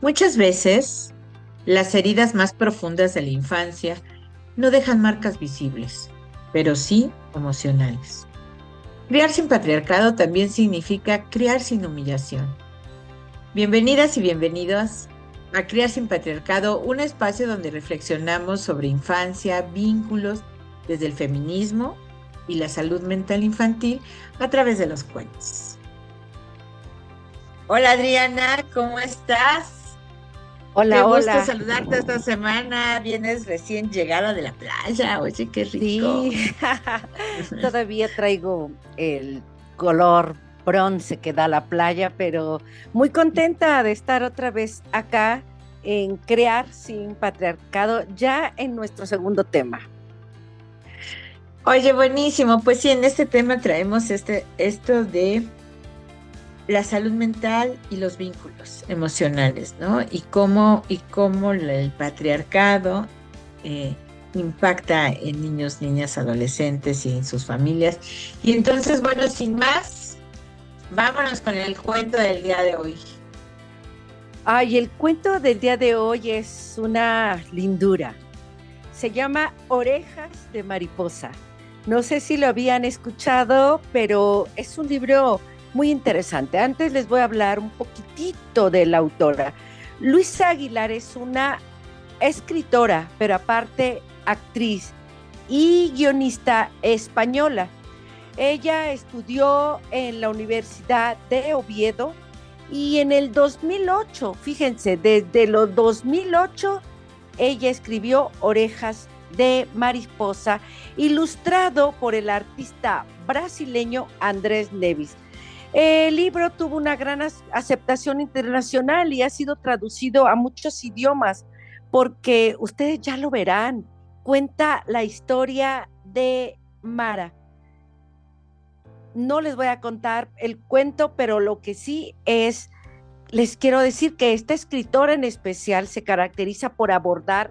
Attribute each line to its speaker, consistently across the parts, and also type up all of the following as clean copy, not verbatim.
Speaker 1: Muchas veces, las heridas más profundas de la infancia no dejan marcas visibles, pero sí emocionales. Criar sin patriarcado también significa criar sin humillación. Bienvenidas y bienvenidos a Criar sin Patriarcado, un espacio donde reflexionamos sobre infancia, vínculos, desde el feminismo y la salud mental infantil a través de los cuentos. Hola Adriana, ¿cómo estás? Qué
Speaker 2: Hola,
Speaker 1: gusto
Speaker 2: hola.
Speaker 1: saludarte esta semana. Vienes recién llegada de la playa. Oye, qué rico.
Speaker 2: Sí, todavía traigo el color bronce que da la playa, pero muy contenta de estar otra vez acá en Crear sin Patriarcado, ya en nuestro segundo tema.
Speaker 1: Oye, buenísimo. Pues sí, en este tema traemos esto de la salud mental y los vínculos emocionales, ¿no? Y cómo el patriarcado eh, impacta en niños, niñas, adolescentes y en sus familias. Y entonces, bueno, sin más, vámonos con el cuento del día de hoy.
Speaker 2: Ay, el cuento del día de hoy es una lindura. Se llama Orejas de Mariposa. No sé si lo habían escuchado, pero es un libro muy interesante. Antes les voy a hablar un poquitito de la autora. Luisa Aguilar es una escritora, pero aparte actriz y guionista española. Ella estudió en la Universidad de Oviedo y en el 2008, fíjense, desde los 2008, ella escribió Orejas de Mariposa, ilustrado por el artista brasileño Andrés Neves. El libro tuvo una gran aceptación internacional y ha sido traducido a muchos idiomas, porque ustedes ya lo verán. Cuenta la historia de Mara. No les voy a contar el cuento, pero lo que sí es, les quiero decir que esta escritora en especial se caracteriza por abordar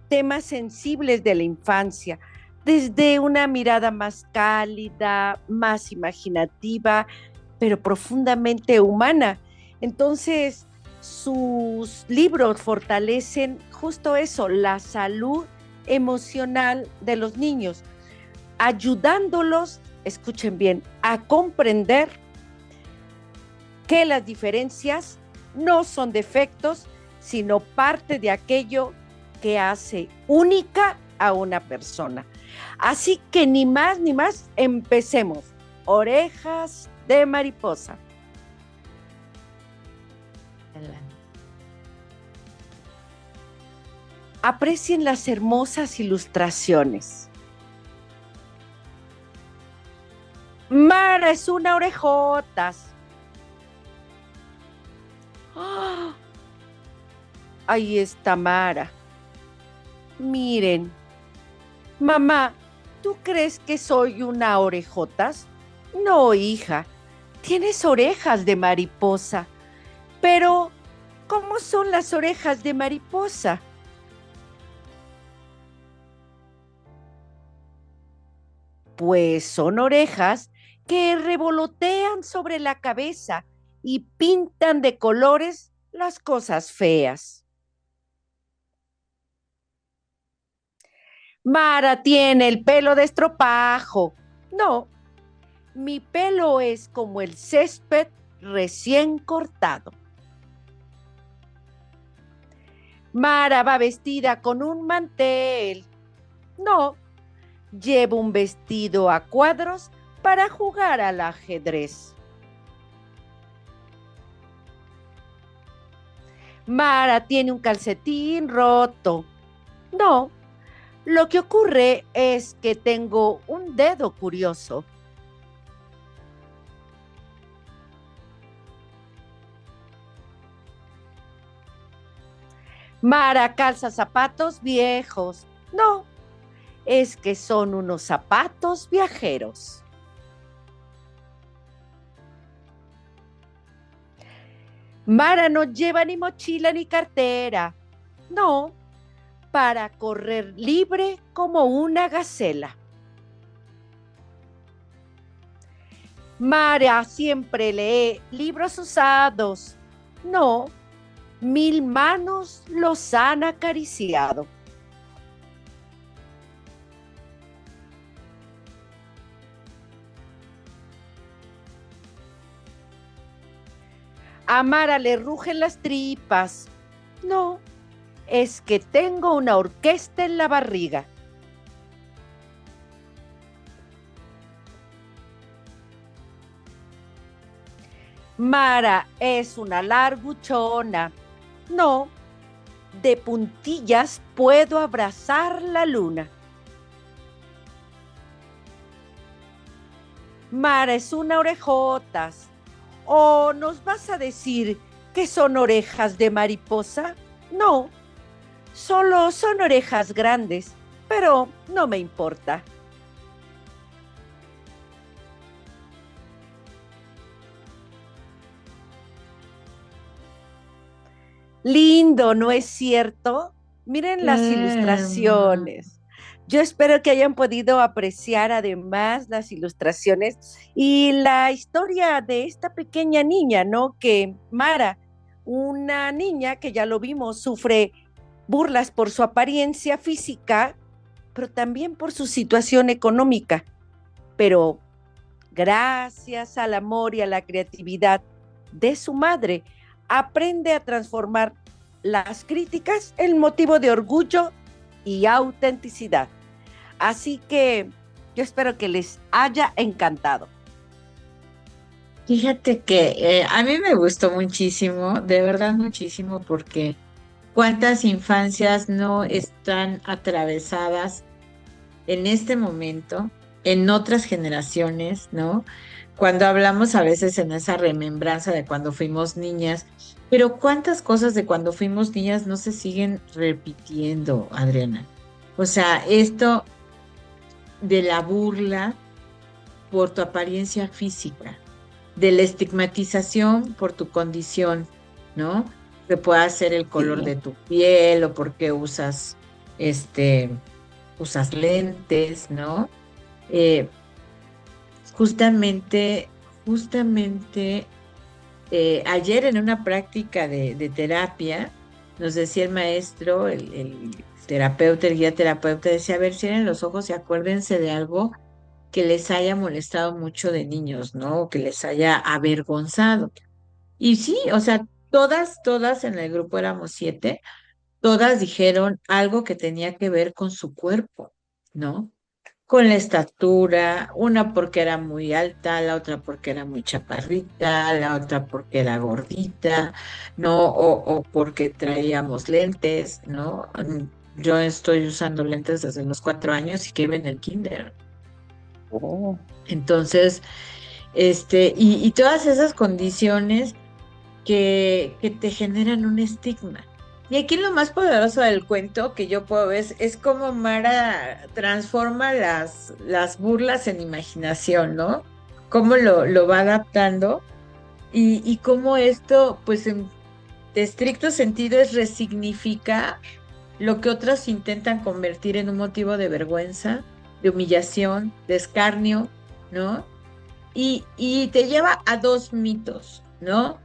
Speaker 2: temas sensibles de la infancia, desde una mirada más cálida, más imaginativa, pero profundamente humana. Entonces, sus libros fortalecen justo eso, la salud emocional de los niños, ayudándolos, escuchen bien, a comprender que las diferencias no son defectos, sino parte de aquello que hace única a una persona. Así que ni más ni más, empecemos. Orejas de mariposa. Aprecien las hermosas ilustraciones. Mara es una orejotas. ¡Oh! Ahí está Mara. Miren, mamá, ¿tú crees que soy una orejotas? No, hija, tienes orejas de mariposa. Pero, ¿cómo son las orejas de mariposa? Pues son orejas que revolotean sobre la cabeza y pintan de colores las cosas feas. Mara tiene el pelo de estropajo. No, mi pelo es como el césped recién cortado. Mara va vestida con un mantel. No, llevo un vestido a cuadros para jugar al ajedrez. Mara tiene un calcetín roto. No, lo que ocurre es que tengo un dedo curioso. Mara calza zapatos viejos. No, es que son unos zapatos viajeros. Mara no lleva ni mochila ni cartera. No, para correr libre como una gacela. Mara siempre lee libros usados. No, 1000 manos los han acariciado. A Mara le rugen las tripas. No, es que tengo una orquesta en la barriga. Mara es una larguchona. No, de puntillas puedo abrazar la luna. Mara es una orejotas. ¿O nos vas a decir que son orejas de mariposa? No, solo son orejas grandes, pero no me importa. Lindo, ¿no es cierto? Miren las
Speaker 1: Mm.
Speaker 2: ilustraciones. Yo espero que hayan podido apreciar además las ilustraciones y la historia de esta pequeña niña, ¿no? Que Mara, una niña que ya lo vimos, sufre burlas por su apariencia física, pero también por su situación económica. Pero gracias al amor y a la creatividad de su madre, aprende a transformar las críticas en motivo de orgullo y autenticidad. Así que yo espero que les haya encantado.
Speaker 1: Fíjate que a mí me gustó muchísimo, de verdad muchísimo, porque cuántas infancias no están atravesadas en este momento, en otras generaciones, ¿no? Cuando hablamos a veces en esa remembranza de cuando fuimos niñas, pero cuántas cosas de cuando fuimos niñas no se siguen repitiendo, Adriana. O sea, esto de la burla por tu apariencia física, de la estigmatización por tu condición, ¿no? Que pueda ser el color
Speaker 2: Sí.
Speaker 1: de tu piel o porque este, usas lentes, ¿no? Eh, justamente, justamente, ayer en una práctica de terapia, nos decía el maestro, el terapeuta, el guía terapeuta, decía, a ver, cierren los ojos y acuérdense de algo que les haya molestado mucho de niños, ¿no? O que les haya avergonzado. Y sí, o sea, todas en el grupo éramos 7, todas dijeron algo que tenía que ver con su cuerpo, ¿no? Con la estatura, una porque era muy alta, la otra porque era muy chaparrita, la otra porque era gordita, ¿no? O porque traíamos lentes, ¿no? Yo estoy usando lentes desde los 4 años y que iba en el kinder.
Speaker 2: Oh.
Speaker 1: Entonces, y todas esas condiciones que te generan un estigma. Y aquí lo más poderoso del cuento que yo puedo ver es cómo Mara transforma las burlas en imaginación, ¿no? Cómo lo va adaptando y cómo esto, pues en estricto sentido, es resignificar lo que otros intentan convertir en un motivo de vergüenza, de humillación, de escarnio, ¿no? Y te lleva a dos mitos, ¿no?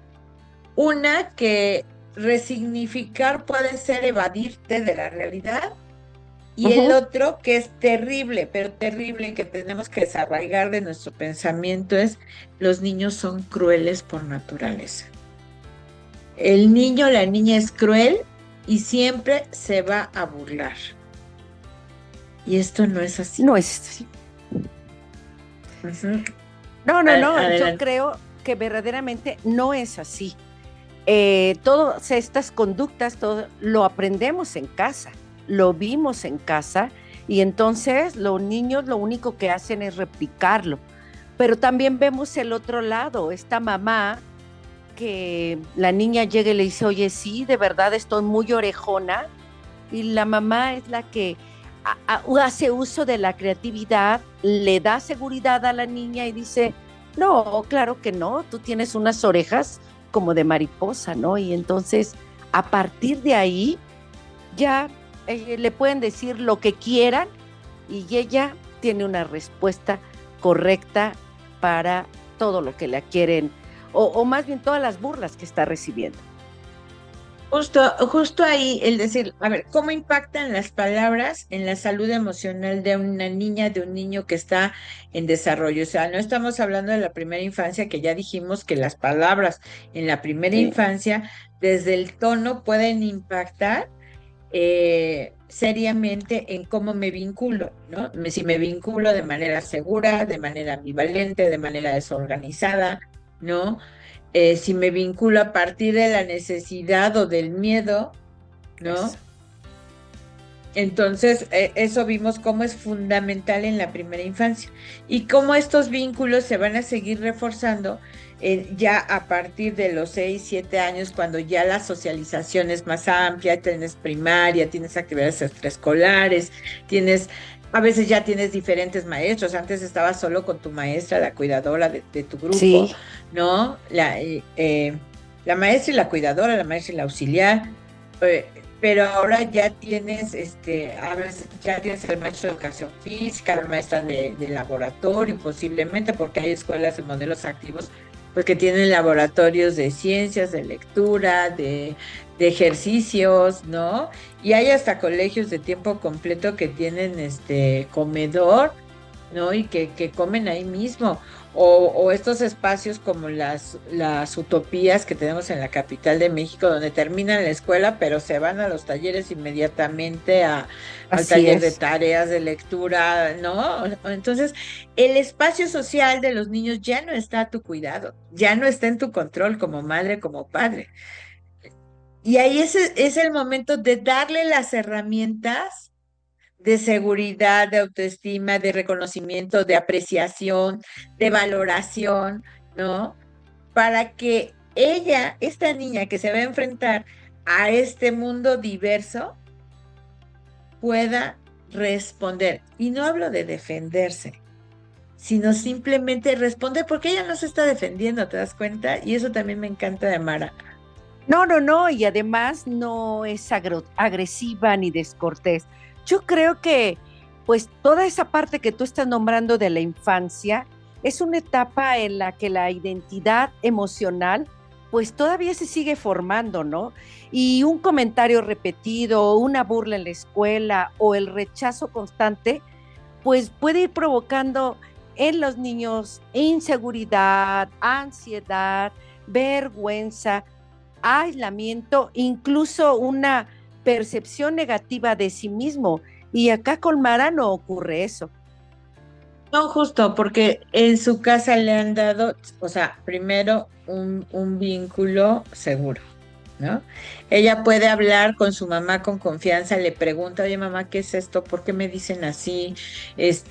Speaker 1: Una que resignificar puede ser evadirte de la realidad y el
Speaker 2: Ujú.
Speaker 1: otro que es terrible, pero terrible que tenemos que desarraigar de nuestro pensamiento es los niños son crueles por naturaleza. El niño o la niña es cruel y siempre se va a burlar. Y esto no es así.
Speaker 2: No es.
Speaker 1: Ujú.
Speaker 2: No, no, no. Yo
Speaker 1: Adelante.
Speaker 2: creo que verdaderamente no es así. Todas estas conductas, todo lo aprendemos en casa, lo vimos en casa y entonces los niños lo único que hacen es replicarlo. Pero también vemos el otro lado, esta mamá que la niña llega y le dice, oye, sí, de verdad estoy muy orejona, y la mamá es la que hace uso de la creatividad, le da seguridad a la niña y dice, no, claro que no, tú tienes unas orejas como de mariposa, ¿no? Y entonces, a partir de ahí, ya le pueden decir lo que quieran y ella tiene una respuesta correcta para todo lo que la quieren, o más bien todas las burlas que está recibiendo.
Speaker 1: Justo ahí el decir, a ver, ¿cómo impactan las palabras en la salud emocional de una niña, de un niño que está en desarrollo? O sea, no estamos hablando de la primera infancia, que ya dijimos que las palabras en la primera
Speaker 2: Sí.
Speaker 1: infancia, desde el tono, pueden impactar seriamente en cómo me vinculo, ¿no? Si me vinculo de manera segura, de manera ambivalente, de manera desorganizada, ¿no? Si me vinculo a partir de la necesidad o del miedo, ¿no?
Speaker 2: Eso.
Speaker 1: Entonces, eso vimos cómo es fundamental en la primera infancia y cómo estos vínculos se van a seguir reforzando ya a partir de los 6, 7 años, cuando ya la socialización es más amplia, tienes primaria, tienes actividades extraescolares, a veces ya tienes diferentes maestros. Antes estabas solo con tu maestra, la cuidadora de tu grupo,
Speaker 2: Sí,
Speaker 1: ¿no? La maestra y la cuidadora, la maestra y la auxiliar. eh, pero ahora ya tienes, a veces ya tienes el maestro de educación física, la maestra de laboratorio, posiblemente, porque hay escuelas de modelos activos, pues que tienen laboratorios de ciencias, de lectura, de ejercicios, ¿no? Y hay hasta colegios de tiempo completo que tienen comedor, ¿no? Y que comen ahí mismo. O estos espacios como las utopías que tenemos en la capital de México, donde terminan la escuela, pero se van a los talleres inmediatamente al
Speaker 2: así
Speaker 1: taller de
Speaker 2: es.
Speaker 1: tareas de lectura, ¿no? Entonces, el espacio social de los niños ya no está a tu cuidado, ya no está en tu control como madre, como padre. Y ahí es el momento de darle las herramientas de seguridad, de autoestima, de reconocimiento, de apreciación, de valoración, ¿no? Para que ella, esta niña que se va a enfrentar a este mundo diverso, pueda responder. Y no hablo de defenderse, sino simplemente responder, porque ella no se está defendiendo, ¿te das cuenta? Y eso también me encanta de Mara.
Speaker 2: No, no, no, y además no es agresiva ni descortés. Yo creo que, pues, toda esa parte que tú estás nombrando de la infancia es una etapa en la que la identidad emocional, pues, todavía se sigue formando, ¿no? Y un comentario repetido, una burla en la escuela o el rechazo constante, pues, puede ir provocando en los niños inseguridad, ansiedad, vergüenza, aislamiento, incluso una percepción negativa de sí mismo. Y acá con Mara no ocurre eso.
Speaker 1: No, justo, porque en su casa le han dado, o sea, primero un vínculo seguro, ¿no? Ella puede hablar con su mamá con confianza, le pregunta, oye mamá, ¿qué es esto? ¿Por qué me dicen así? es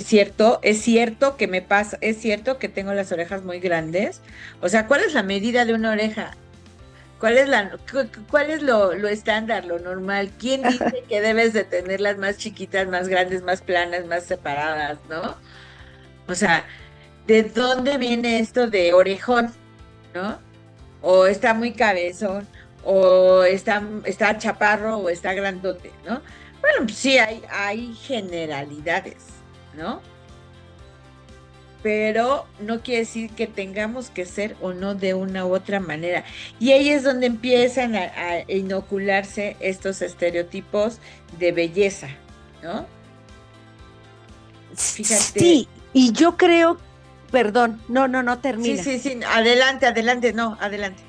Speaker 1: cierto que me pasa, es cierto que tengo las orejas muy grandes. O sea, ¿cuál es la medida de una oreja? ¿Cuál es lo estándar, lo normal? ¿Quién dice que debes de tenerlas más chiquitas, más grandes, más planas, más separadas, ¿no? O sea, ¿de dónde viene esto de orejón, ¿no? O está muy cabezón, o está chaparro, o está grandote, ¿no? Bueno, pues sí, hay generalidades, ¿no? Pero no quiere decir que tengamos que ser o no de una u otra manera. Y ahí es donde empiezan a inocularse estos estereotipos de belleza, ¿no? Fíjate,
Speaker 2: Sí, y yo creo, perdón, no, no, no
Speaker 1: sí,
Speaker 2: termina.
Speaker 1: sí, sí, adelante, adelante, no, adelante.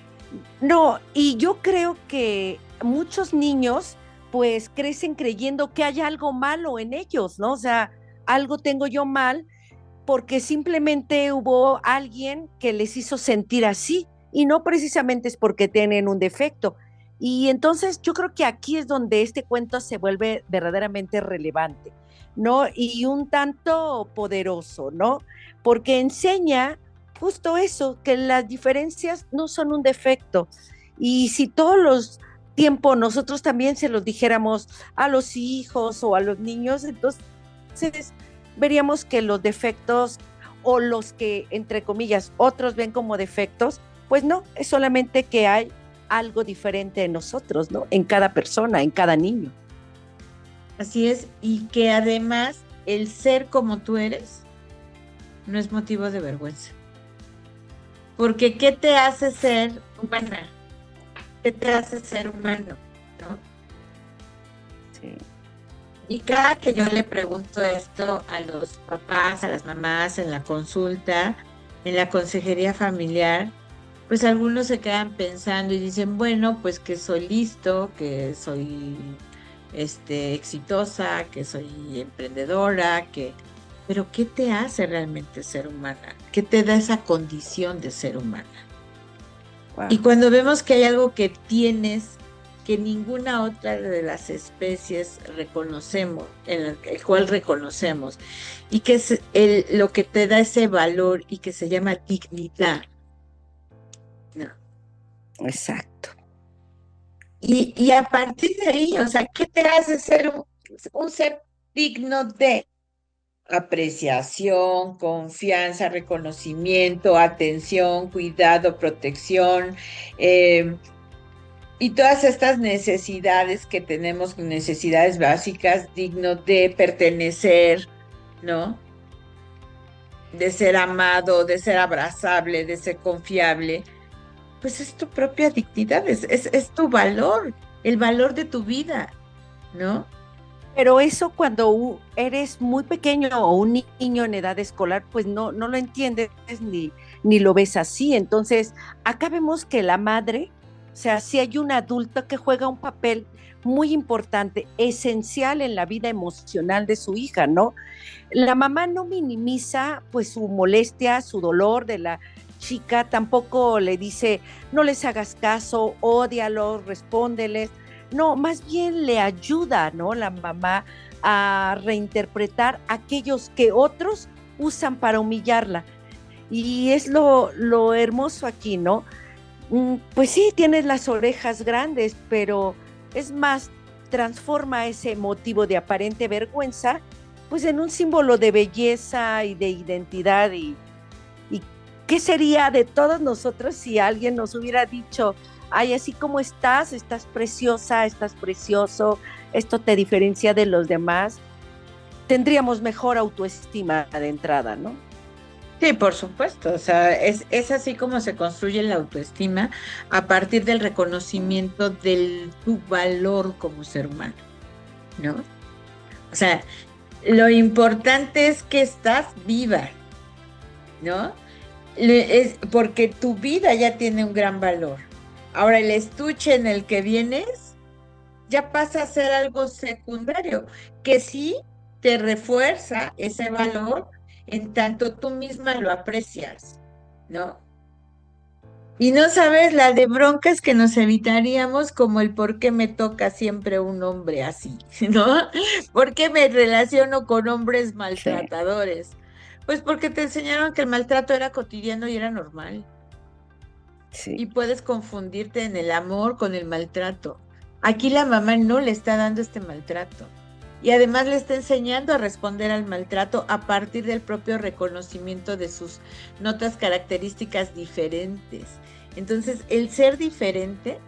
Speaker 2: No, y yo creo que muchos niños pues crecen creyendo que hay algo malo en ellos, ¿no? O sea, algo tengo yo mal porque simplemente hubo alguien que les hizo sentir así y no precisamente es porque tienen un defecto. Y entonces yo creo que aquí es donde este cuento se vuelve verdaderamente relevante, ¿no? Y un tanto poderoso, ¿no? Porque enseña justo eso, que las diferencias no son un defecto. Y si todos los tiempos nosotros también se los dijéramos a los hijos o a los niños, entonces veríamos que los defectos o los que, entre comillas, otros ven como defectos, pues no, es solamente que hay algo diferente en nosotros, ¿no? En cada persona, en cada niño.
Speaker 1: Así es, y que además el ser como tú eres no es motivo de vergüenza. Porque ¿qué te hace ser humana? ¿Qué te hace ser humano? ¿No?
Speaker 2: Sí.
Speaker 1: Y cada que yo le pregunto esto a los papás, a las mamás en la consulta, en la consejería familiar, pues algunos se quedan pensando y dicen, bueno, pues que soy listo, que soy exitosa, que soy emprendedora, pero ¿qué te hace realmente ser humana? ¿Qué te da esa condición de ser humana? Y
Speaker 2: Wow.
Speaker 1: cuando vemos que hay algo que tienes que ninguna otra de las especies reconocemos, en el cual reconocemos, y que es lo que te da ese valor y que se llama dignidad, ¿no?
Speaker 2: Exacto.
Speaker 1: Y a partir de ahí, o sea, ¿qué te hace ser un ser digno de apreciación, confianza, reconocimiento, atención, cuidado, protección? Y todas estas necesidades que tenemos, necesidades básicas, digno de pertenecer, ¿no? De ser amado, de ser abrazable, de ser confiable, pues es tu propia dignidad, es tu valor, el valor de tu vida, ¿no?
Speaker 2: Pero eso cuando eres muy pequeño o un niño en edad escolar, pues no lo entiendes ni lo ves así. Entonces, acá vemos que la madre, o sea, si hay un adulto que juega un papel muy importante, esencial en la vida emocional de su hija, ¿no? La mamá no minimiza pues su molestia, su dolor de la chica, tampoco le dice, no les hagas caso, ódialos, respóndeles. No, más bien le ayuda, ¿no? La mamá a reinterpretar aquellos que otros usan para humillarla. Y es lo hermoso aquí, ¿no? Pues sí, tienes las orejas grandes, pero es más, transforma ese motivo de aparente vergüenza, pues en un símbolo de belleza y de identidad. Y qué sería de todos nosotros si alguien nos hubiera dicho, ay, así como estás preciosa, estás precioso, esto te diferencia de los demás, tendríamos mejor autoestima de entrada, ¿no?
Speaker 1: Sí, por supuesto, o sea, es así como se construye la autoestima a partir del reconocimiento de tu valor como ser humano, ¿no? O sea, lo importante es que estás viva, ¿no? Es porque tu vida ya tiene un gran valor. Ahora, el estuche en el que vienes ya pasa a ser algo secundario, que sí te refuerza ese valor en tanto tú misma lo aprecias, ¿no? Y no sabes la de broncas que nos evitaríamos, como el por qué me toca siempre un hombre así, ¿no? ¿Por qué me relaciono con hombres
Speaker 2: Sí,
Speaker 1: maltratadores? Pues porque te enseñaron que el maltrato era cotidiano y era normal. Y
Speaker 2: sí,
Speaker 1: puedes confundirte en el amor con el maltrato. Aquí la mamá no le está dando este maltrato. Y además le está enseñando a responder al maltrato a partir del propio reconocimiento de sus notas características diferentes. Entonces, el ser diferente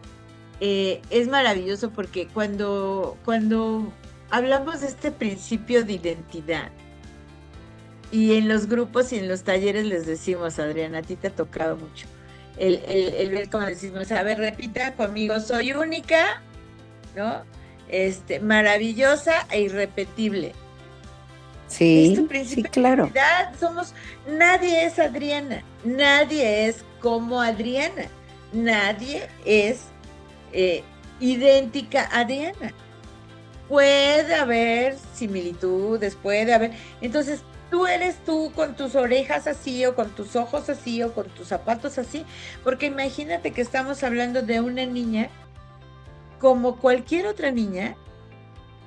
Speaker 1: es maravilloso porque cuando hablamos de este principio de identidad y en los grupos y en los talleres les decimos, Adriana, a ti te ha tocado mucho el ver cómo decimos, a ver, repita conmigo, soy única, ¿no? Maravillosa e irrepetible. Es tu
Speaker 2: sí, sí,
Speaker 1: principio de
Speaker 2: claro.
Speaker 1: identidad, nadie es Adriana, nadie es como Adriana, nadie es eh, idéntica a Adriana. Puede haber similitudes, puede haber. Entonces, tú eres tú con tus orejas así, o con tus ojos así, o con tus zapatos así, porque imagínate que estamos hablando de una niña como cualquier otra niña,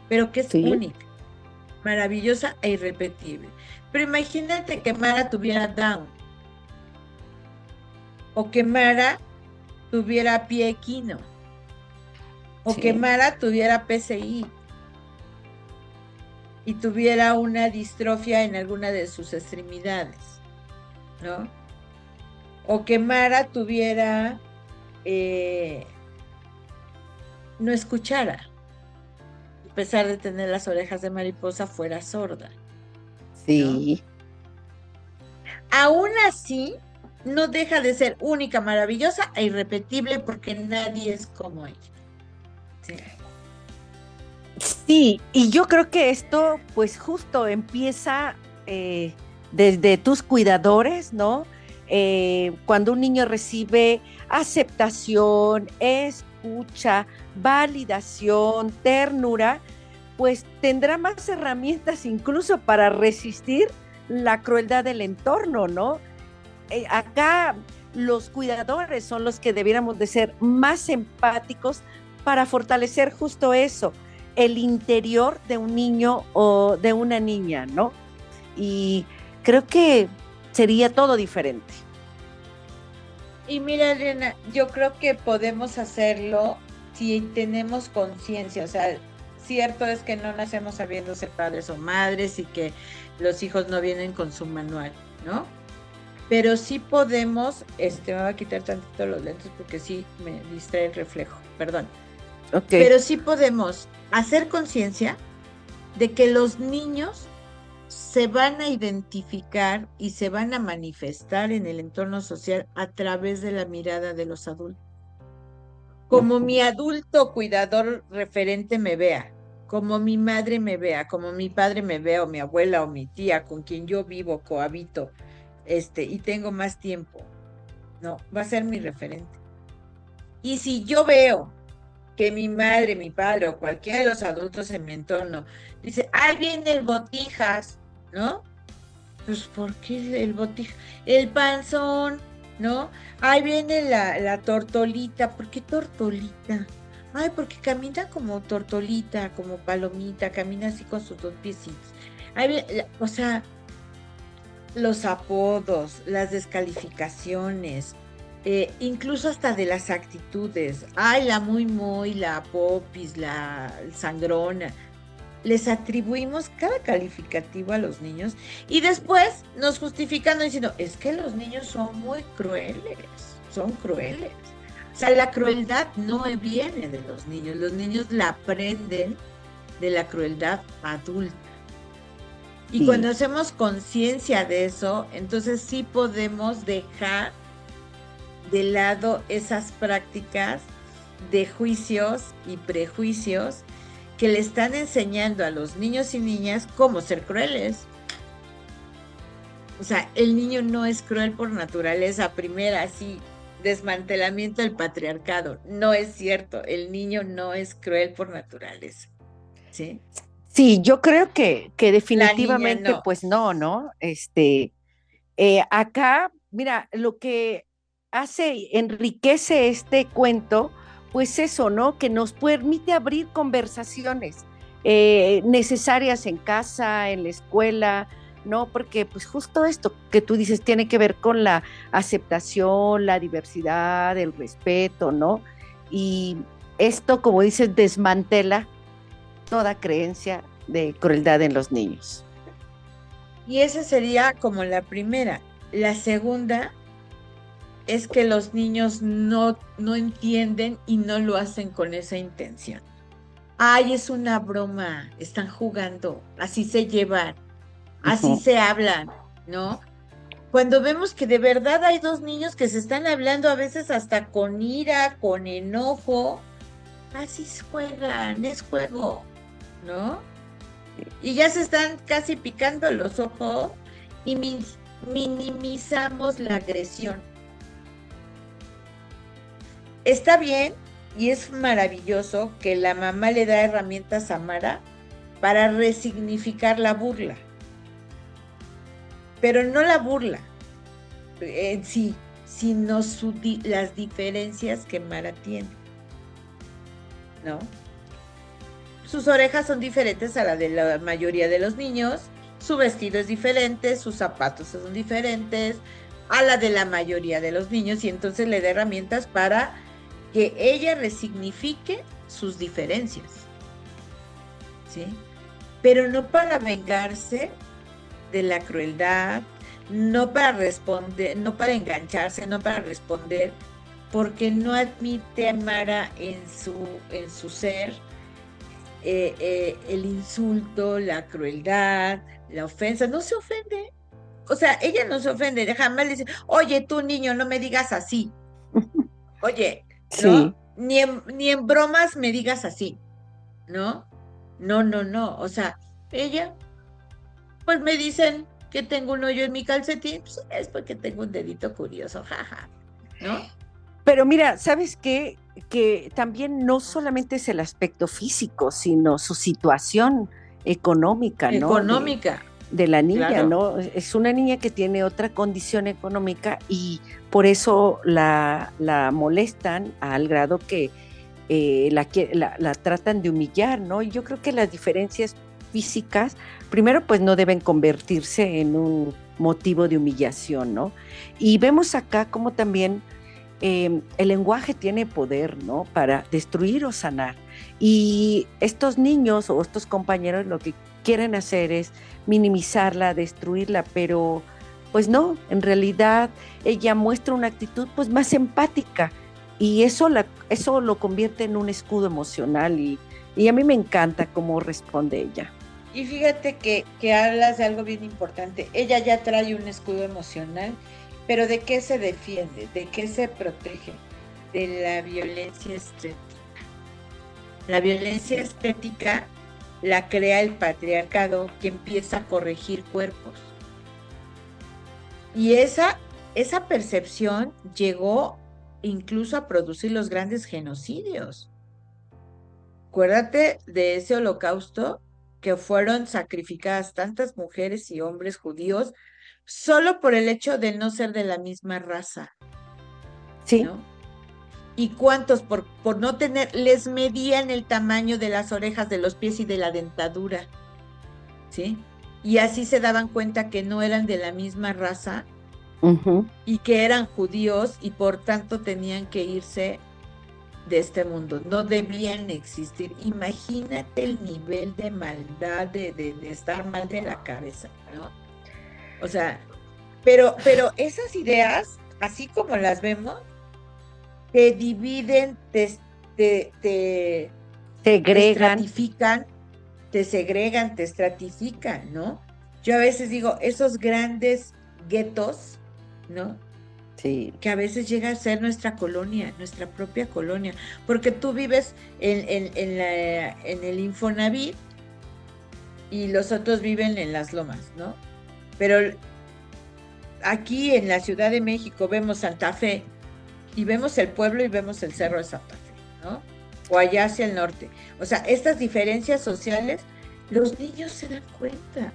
Speaker 1: pero que es
Speaker 2: Sí,
Speaker 1: única, maravillosa e irrepetible. Pero imagínate que Mara tuviera Down, o que Mara tuviera pie equino, o que
Speaker 2: sí,
Speaker 1: Mara tuviera PCI y tuviera una distrofia en alguna de sus extremidades, ¿no? O que Mara tuviera, eh, no escuchara, a pesar de tener las orejas de mariposa, fuera sorda, ¿no?
Speaker 2: sí,
Speaker 1: Aún así, no deja de ser única, maravillosa e irrepetible porque nadie es como ella. Sí.
Speaker 2: Sí, y yo creo que esto pues justo empieza desde tus cuidadores, ¿no? Cuando un niño recibe aceptación, escucha, validación, ternura, pues tendrá más herramientas incluso para resistir la crueldad del entorno, ¿no? Acá los cuidadores son los que debiéramos de ser más empáticos para fortalecer justo eso, el interior de un niño o de una niña, ¿no? Y creo que sería todo diferente.
Speaker 1: Y mira, Elena, yo creo que podemos hacerlo si tenemos conciencia. O sea, cierto es que no nacemos sabiendo ser padres o madres y que los hijos no vienen con su manual, ¿no? Pero sí podemos, me voy a quitar tantito los lentes porque sí me distrae el reflejo, perdón.
Speaker 2: Ok.
Speaker 1: Pero sí podemos hacer conciencia de que los niños se van a identificar y se van a manifestar en el entorno social a través de la mirada de los adultos. Como mi adulto cuidador referente me vea, como mi madre me vea, como mi padre me vea, o mi abuela o mi tía con quien yo vivo, cohabito, y tengo más tiempo, no, va a ser mi referente. Y si yo veo que mi madre, mi padre o cualquiera de los adultos en mi entorno dice, ahí viene el botijas, ¿no? Pues, ¿por qué el botija? El panzón, ¿no? Ahí viene la tortolita. ¿Por qué tortolita? Ay, porque camina como tortolita, como palomita, camina así con sus dos piecitos. Ahí viene, o sea, los apodos, las descalificaciones, incluso hasta de las actitudes. Ay, la muy, la popis, la sangrona. Les atribuimos cada calificativo a los niños y después nos justifican diciendo, es que los niños son muy crueles, son crueles. O sea, la crueldad no viene de los niños la aprenden de la crueldad adulta. Y
Speaker 2: Sí.
Speaker 1: cuando hacemos conciencia de eso, entonces sí podemos dejar de lado esas prácticas de juicios y prejuicios que le están enseñando a los niños y niñas cómo ser crueles. O sea, el niño no es cruel por naturaleza, primera, así, desmantelamiento del patriarcado. No es cierto, el niño no es cruel por naturaleza. ¿Sí?
Speaker 2: Sí, yo creo que
Speaker 1: La niña
Speaker 2: definitivamente,
Speaker 1: no.
Speaker 2: pues no, ¿no? Acá, mira, lo que enriquece este cuento, pues eso, ¿no? Que nos permite abrir conversaciones necesarias en casa, en la escuela, ¿no? Porque pues justo esto que tú dices tiene que ver con la aceptación, la diversidad, el respeto, ¿no? Y esto, como dices, desmantela toda creencia de crueldad en los niños.
Speaker 1: Y esa sería como la primera. La segunda es que los niños no entienden y no lo hacen con esa intención. Ay, es una broma, están jugando, así se llevan, así se hablan, ¿no? Cuando vemos que de verdad hay dos niños que se están hablando a veces hasta con ira, con enojo, así juegan, es juego, ¿no? Y ya se están casi picando los ojos y minimizamos la agresión. Está bien y es maravilloso que la mamá le da herramientas a Mara para resignificar la burla, pero no la burla en sí, sino las diferencias que Mara tiene, ¿no? Sus orejas son diferentes a la de la mayoría de los niños, su vestido es diferente, sus zapatos son diferentes a la de la mayoría de los niños y entonces le da herramientas para que ella resignifique sus diferencias, ¿sí? Pero no para vengarse de la crueldad, no para responder, no para engancharse, no para responder, porque no admite a Mara en su ser el insulto, la crueldad, la ofensa, no se ofende, o sea, ella no se ofende, jamás le dice, oye, tú niño, no me digas así, oye, ¿no?
Speaker 2: Sí.
Speaker 1: Ni en bromas me digas así, ¿no? No, no, no, o sea, ella, pues me dicen que tengo un hoyo en mi calcetín, pues es porque tengo un dedito curioso, jaja, ¿no?
Speaker 2: Pero mira, ¿sabes qué? Que también no solamente es el aspecto físico, sino su situación económica, ¿no?
Speaker 1: Económica,
Speaker 2: De la niña,
Speaker 1: claro.
Speaker 2: ¿no? Es una niña que tiene otra condición económica y por eso la molestan al grado que la tratan de humillar, ¿no? Y yo creo que las diferencias físicas, primero, pues no deben convertirse en un motivo de humillación, ¿no? Y vemos acá como también el lenguaje tiene poder, ¿no? Para destruir o sanar. Y estos niños o estos compañeros lo que quieren hacer es minimizarla, destruirla, pero pues no, en realidad ella muestra una actitud pues más empática y eso lo convierte en un escudo emocional y a mí me encanta cómo responde ella.
Speaker 1: Y fíjate que hablas de algo bien importante. Ella ya trae un escudo emocional, pero ¿de qué se defiende? ¿De qué se protege? De la violencia estética. La violencia estética la crea el patriarcado que empieza a corregir cuerpos. Y esa percepción llegó incluso a producir los grandes genocidios. Acuérdate de ese holocausto que fueron sacrificadas tantas mujeres y hombres judíos solo por el hecho de no ser de la misma raza,
Speaker 2: Sí,
Speaker 1: ¿no? ¿Y cuántos por no tener, les medían el tamaño de las orejas, de los pies y de la dentadura, ¿sí? Y así se daban cuenta que no eran de la misma raza
Speaker 2: uh-huh.
Speaker 1: y que eran judíos y por tanto tenían que irse de este mundo, no debían existir. Imagínate el nivel de maldad, de estar mal de la cabeza, ¿no? O sea, pero esas ideas, así como las vemos, te dividen, te
Speaker 2: Segregan.
Speaker 1: estratifican, te segregan, te estratifican, ¿no? Yo a veces digo, esos grandes guetos, ¿no?
Speaker 2: Sí.
Speaker 1: Que a veces llega a ser nuestra colonia, nuestra propia colonia, porque tú vives en el Infonavit y los otros viven en las lomas, ¿no? Pero aquí en la Ciudad de México vemos Santa Fe y vemos el pueblo y vemos el Cerro de Santa Fe, ¿no? O allá hacia el norte. O sea, estas diferencias sociales, los niños se dan cuenta.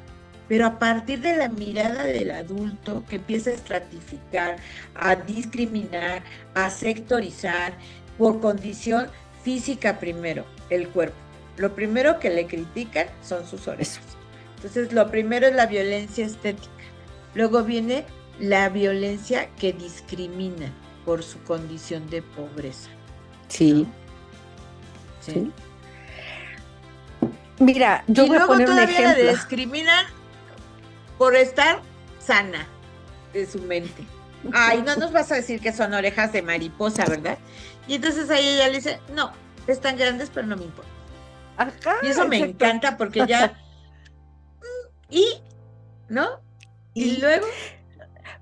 Speaker 1: Pero a partir de la mirada del adulto que empieza a estratificar, a discriminar, a sectorizar por condición física primero, el cuerpo. Lo primero que le critican son sus orejas. Entonces, lo primero es la violencia estética. Luego viene la violencia que discrimina por su condición de pobreza.
Speaker 2: Sí,
Speaker 1: ¿no? Sí.
Speaker 2: sí. Mira, yo
Speaker 1: Y
Speaker 2: voy a
Speaker 1: luego
Speaker 2: poner un
Speaker 1: todavía la
Speaker 2: ejemplo.
Speaker 1: discriminan por estar sana de su mente. Ay, no nos vas a decir que son orejas de mariposa, ¿verdad? Y entonces ahí ella le dice, no, están grandes, pero no me importa.
Speaker 2: Ajá,
Speaker 1: Y eso me
Speaker 2: exacto.
Speaker 1: encanta porque ya, ¿no? Y
Speaker 2: Y
Speaker 1: luego,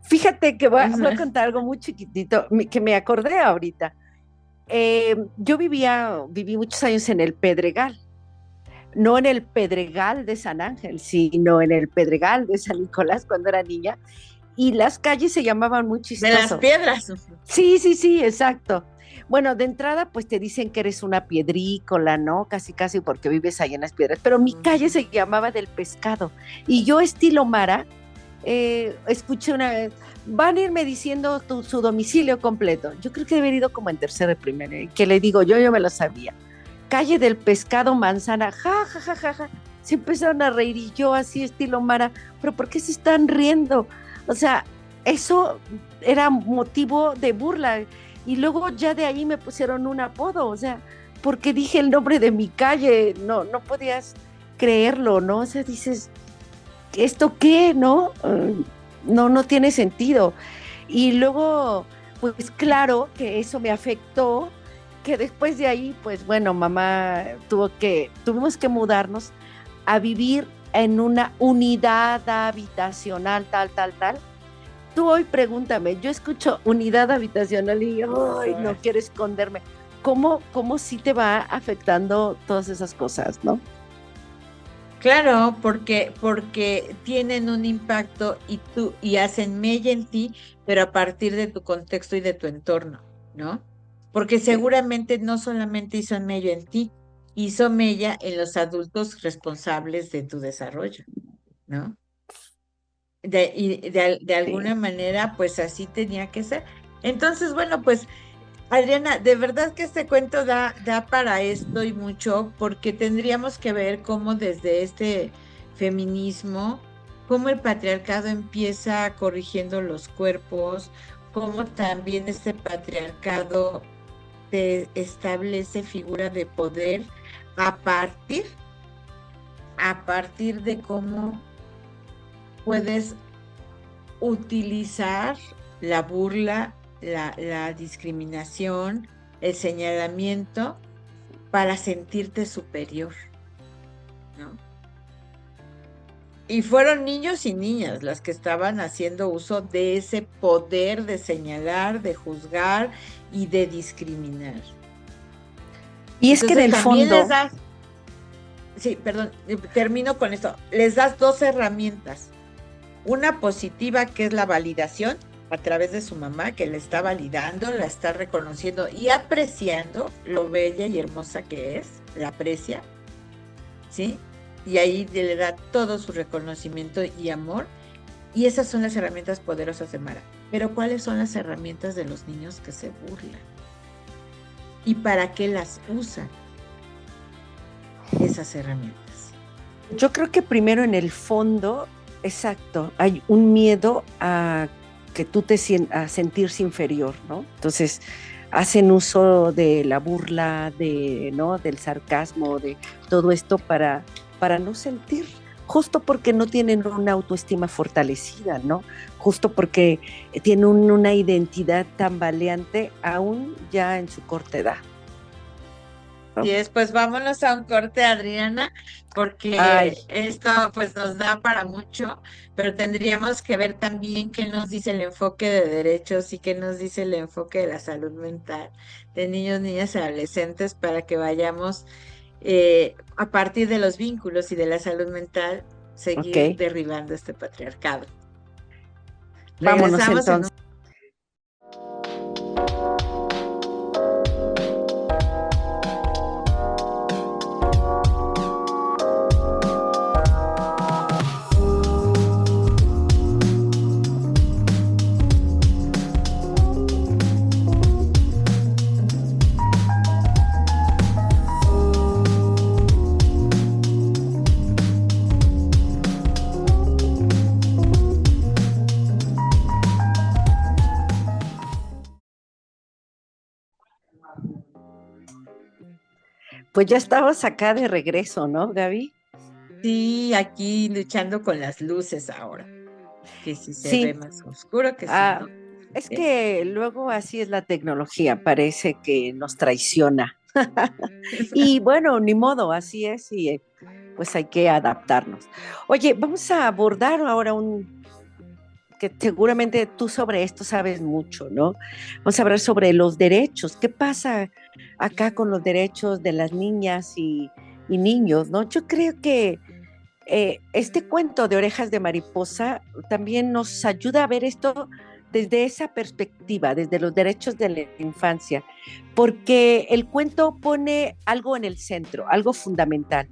Speaker 2: fíjate que voy a
Speaker 1: ajá,
Speaker 2: contar algo muy chiquitito que me acordé ahorita. Yo viví muchos años en el Pedregal, no en el Pedregal de San Ángel, sino en el Pedregal de San Nicolás cuando era niña, y las calles se llamaban muy
Speaker 1: de las
Speaker 2: chistoso.
Speaker 1: piedras.
Speaker 2: Sí, sí, sí, exacto. Bueno, de entrada, pues te dicen que eres una piedrícola, ¿no? Casi, casi porque vives ahí en las piedras. Pero mi calle se llamaba del pescado. Y yo, estilo Mara, escuché una vez, van a irme diciendo su domicilio completo. Yo creo que he ido como en tercero de primaria, que le digo, yo me lo sabía. Calle del pescado, manzana, ja, ja, ja, ja, ja. Se empezaron a reír y yo así, estilo Mara, pero ¿por qué se están riendo? O sea, eso era motivo de burla. Y luego ya de ahí me pusieron un apodo, o sea, porque dije el nombre de mi calle, no podías creerlo, ¿no? O sea, dices, ¿esto qué? ¿No? No tiene sentido. Y luego, pues claro que eso me afectó, que después de ahí, pues bueno, mamá tuvimos que mudarnos a vivir en una unidad habitacional, tal, tal, tal. Tú hoy pregúntame, yo escucho unidad habitacional y ay, no quiero esconderme. ¿Cómo sí te va afectando todas esas cosas, no?
Speaker 1: Claro, porque tienen un impacto y hacen mella en ti, pero a partir de tu contexto y de tu entorno, ¿no? Porque
Speaker 2: Sí.
Speaker 1: seguramente no solamente hizo mella en ti, hizo mella en los adultos responsables de tu desarrollo, ¿no? De
Speaker 2: Sí.
Speaker 1: alguna manera, pues así tenía que ser. Entonces, bueno, pues Adriana, de verdad que este cuento da para esto y mucho, porque tendríamos que ver cómo desde este feminismo, cómo el patriarcado empieza corrigiendo los cuerpos, cómo también este patriarcado te establece figura de poder a partir, a partir de cómo puedes utilizar la burla, la discriminación, el señalamiento para sentirte superior, ¿no? Y fueron niños y niñas las que estaban haciendo uso de ese poder de señalar, de juzgar y de discriminar.
Speaker 2: Y es que en
Speaker 1: Entonces
Speaker 2: el
Speaker 1: también les
Speaker 2: fondo,
Speaker 1: das, sí, perdón, termino con esto, les das dos herramientas. Una positiva que es la validación a través de su mamá, que la está validando, la está reconociendo y apreciando lo bella y hermosa que es, la aprecia, ¿sí? Y ahí le da todo su reconocimiento y amor. Y esas son las herramientas poderosas de Mara. Pero ¿cuáles son las herramientas de los niños que se burlan? ¿Y para qué las usan esas herramientas?
Speaker 2: yo creo que primero en el fondo, exacto, hay un miedo a que tú a sentirse inferior, ¿no? Entonces, hacen uso de la burla, ¿no? Del sarcasmo, de todo esto para no sentir, justo porque no tienen una autoestima fortalecida, ¿no? Justo porque tienen una identidad tambaleante aún ya en su corta edad,
Speaker 1: Y
Speaker 2: ¿no?
Speaker 1: después vámonos a un corte, Adriana,
Speaker 2: Ay,
Speaker 1: porque esto pues nos da para mucho, pero tendríamos que ver también qué nos dice el enfoque de derechos y qué nos dice el enfoque de la salud mental de niños, niñas y adolescentes para que vayamos a partir de los vínculos y de la salud mental,
Speaker 2: ok,
Speaker 1: seguir derribando este patriarcado.
Speaker 2: vámonos
Speaker 1: Regresamos en un...
Speaker 2: entonces. Pues ya estamos acá de regreso, ¿no, Gaby?
Speaker 1: Sí, aquí luchando con las luces ahora, que si se ve
Speaker 2: Sí,
Speaker 1: más oscuro, que si
Speaker 2: ah,
Speaker 1: no.
Speaker 2: es
Speaker 1: ¿Eh?
Speaker 2: que luego así es la tecnología, parece que nos traiciona. Y bueno, ni modo, así es y pues hay que adaptarnos. Oye, vamos a abordar ahora que seguramente tú sobre esto sabes mucho, ¿no? Vamos a hablar sobre los derechos. ¿Qué pasa acá con los derechos de las niñas y niños, ¿no? Yo creo que este cuento de Orejas de Mariposa también nos ayuda a ver esto desde esa perspectiva, desde los derechos de la infancia, porque el cuento pone algo en el centro, algo fundamental,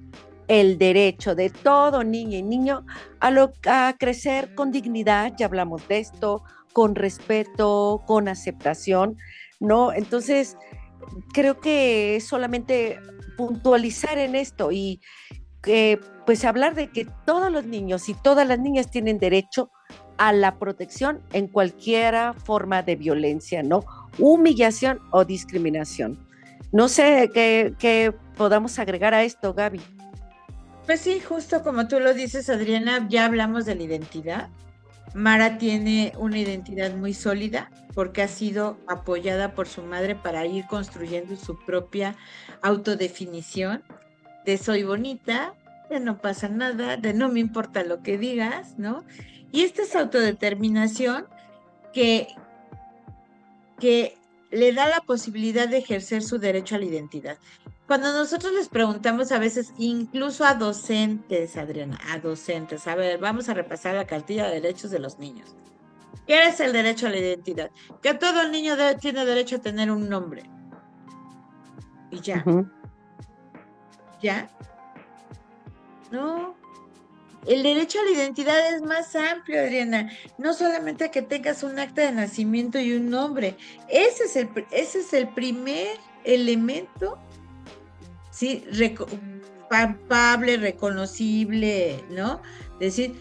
Speaker 2: el derecho de todo niña y niño a crecer con dignidad, ya hablamos de esto, con respeto, con aceptación, ¿no? Entonces, creo que es solamente puntualizar en esto y pues hablar de que todos los niños y todas las niñas tienen derecho a la protección en cualquier forma de violencia, ¿no? Humillación o discriminación. No sé qué podamos agregar a esto, Gaby.
Speaker 1: Pues sí, justo como tú lo dices, Adriana, ya hablamos de la identidad. Mara tiene una identidad muy sólida porque ha sido apoyada por su madre para ir construyendo su propia autodefinición de soy bonita, de no pasa nada, de no me importa lo que digas, ¿no? Y esta es autodeterminación que, que le da la posibilidad de ejercer su derecho a la identidad. Cuando nosotros les preguntamos a veces, incluso a docentes, Adriana, a docentes, a ver, vamos a repasar la cartilla de derechos de los niños. ¿Qué es el derecho a la identidad? Que todo el niño tiene derecho a tener un nombre. Y ya,
Speaker 2: Ujú.
Speaker 1: ya, no. El derecho a la identidad es más amplio, Adriana. No solamente a que tengas un acta de nacimiento y un nombre. Ese es el primer elemento, ¿sí? Palpable, reconocible, ¿no? Decir,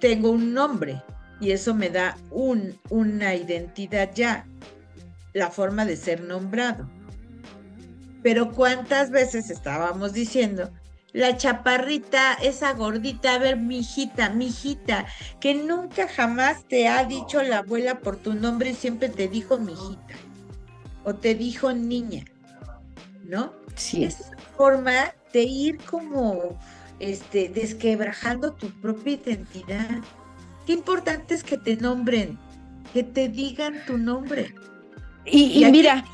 Speaker 1: tengo un nombre y eso me da una identidad ya, la forma de ser nombrado. Pero ¿cuántas veces estábamos diciendo? La chaparrita, esa gordita, a ver, mijita, que nunca jamás te ha dicho la abuela por tu nombre y siempre te dijo mijita o te dijo niña, ¿no?
Speaker 2: Sí.
Speaker 1: Es una forma de ir como desquebrajando tu propia identidad. Qué importante es que te nombren, que te digan tu nombre.
Speaker 2: Y
Speaker 1: Y aquí
Speaker 2: mira,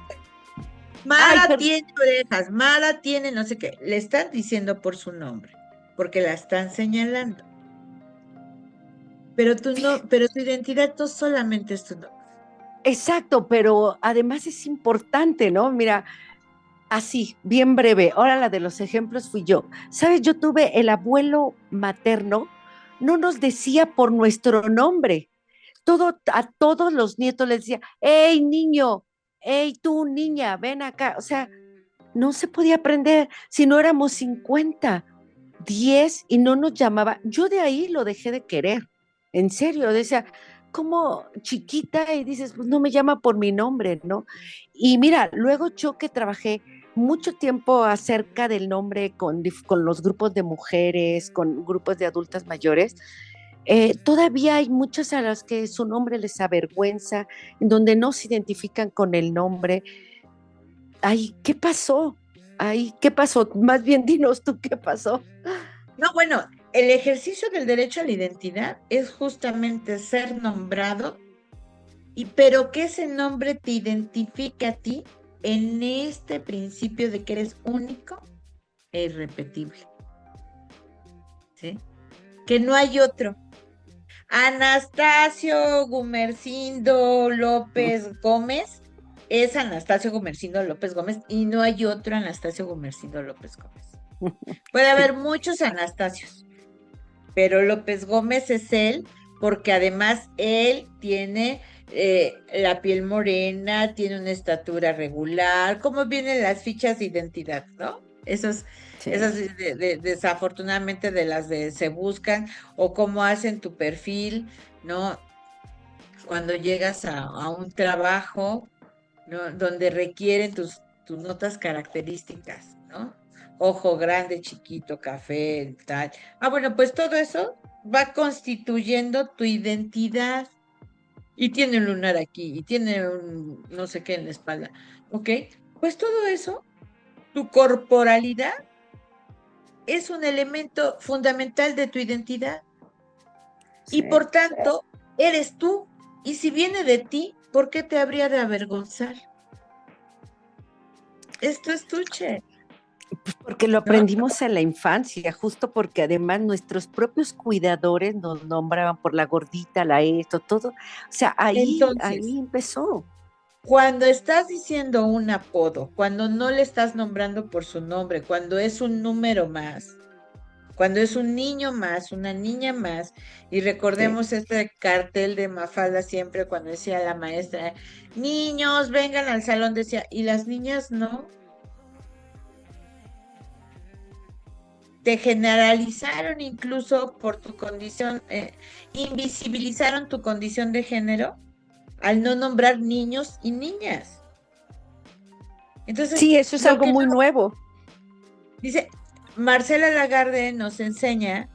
Speaker 2: ay,
Speaker 1: Mara tiene orejas, Mara tiene no sé qué. Le están diciendo por su nombre, porque la están señalando. Pero pero tu identidad no solamente es tu nombre.
Speaker 2: exacto, pero además es importante, ¿no? Mira, así, bien breve. Ahora la de los ejemplos fui yo. ¿Sabes? Yo tuve el abuelo materno, no nos decía por nuestro nombre. A todos los nietos les decía, hey niño, hey tú niña, ven acá. O sea, no se podía aprender si no éramos 50, 10 y no nos llamaba. Yo de ahí lo dejé de querer. En serio, decía, como chiquita y dices, pues no me llama por mi nombre, ¿no? Y mira, luego yo que trabajé mucho tiempo acerca del nombre con los grupos de mujeres, con grupos de adultas mayores, todavía hay muchas a las que su nombre les avergüenza, en donde no se identifican con el nombre. Ay, ¿qué pasó? Ay, ¿qué pasó? Más bien dinos tú qué pasó.
Speaker 1: No, bueno, el ejercicio del derecho a la identidad es justamente ser nombrado, pero que ese nombre te identifique a ti en este principio de que eres único e irrepetible. ¿Sí? Que no hay otro. Anastasio Gumercindo López Gómez es Anastasio Gumercindo López Gómez y no hay otro Anastasio Gumercindo López Gómez. Puede
Speaker 2: Sí,
Speaker 1: haber muchos Anastasios, pero López Gómez es él porque además él tiene la piel morena, tiene una estatura regular, como vienen las fichas de identidad, ¿no? Esas
Speaker 2: sí.
Speaker 1: desafortunadamente de las de se buscan o cómo hacen tu perfil, ¿no? Cuando llegas a un trabajo, ¿no? Donde requieren tus notas características, ¿no? Ojo grande, chiquito, café, tal. Ah, bueno, pues todo eso va constituyendo tu identidad. Y tiene un lunar aquí, y tiene un no sé qué en la espalda. ¿Ok? Pues todo eso, tu corporalidad es un elemento fundamental de tu identidad. Y
Speaker 2: Sí.
Speaker 1: por tanto, eres tú. Y si viene de ti, ¿por qué te habría de avergonzar? Esto es tuche,
Speaker 2: Porque lo
Speaker 1: ¿no?
Speaker 2: aprendimos en la infancia, justo porque además nuestros propios cuidadores nos nombraban por la gordita, la esto, todo. O sea, ahí
Speaker 1: Entonces,
Speaker 2: empezó.
Speaker 1: cuando estás diciendo un apodo, cuando no le estás nombrando por su nombre, cuando es un número más, cuando es un niño más, una niña más, y
Speaker 2: Sí.
Speaker 1: recordemos este cartel de Mafalda siempre cuando decía la maestra, niños, vengan al salón, decía, y las niñas no, te generalizaron incluso por tu condición, invisibilizaron tu condición de género al no nombrar niños y niñas. Entonces,
Speaker 2: Sí, eso es
Speaker 1: lo
Speaker 2: algo
Speaker 1: que
Speaker 2: muy nuevo.
Speaker 1: dice Marcela Lagarde nos enseña,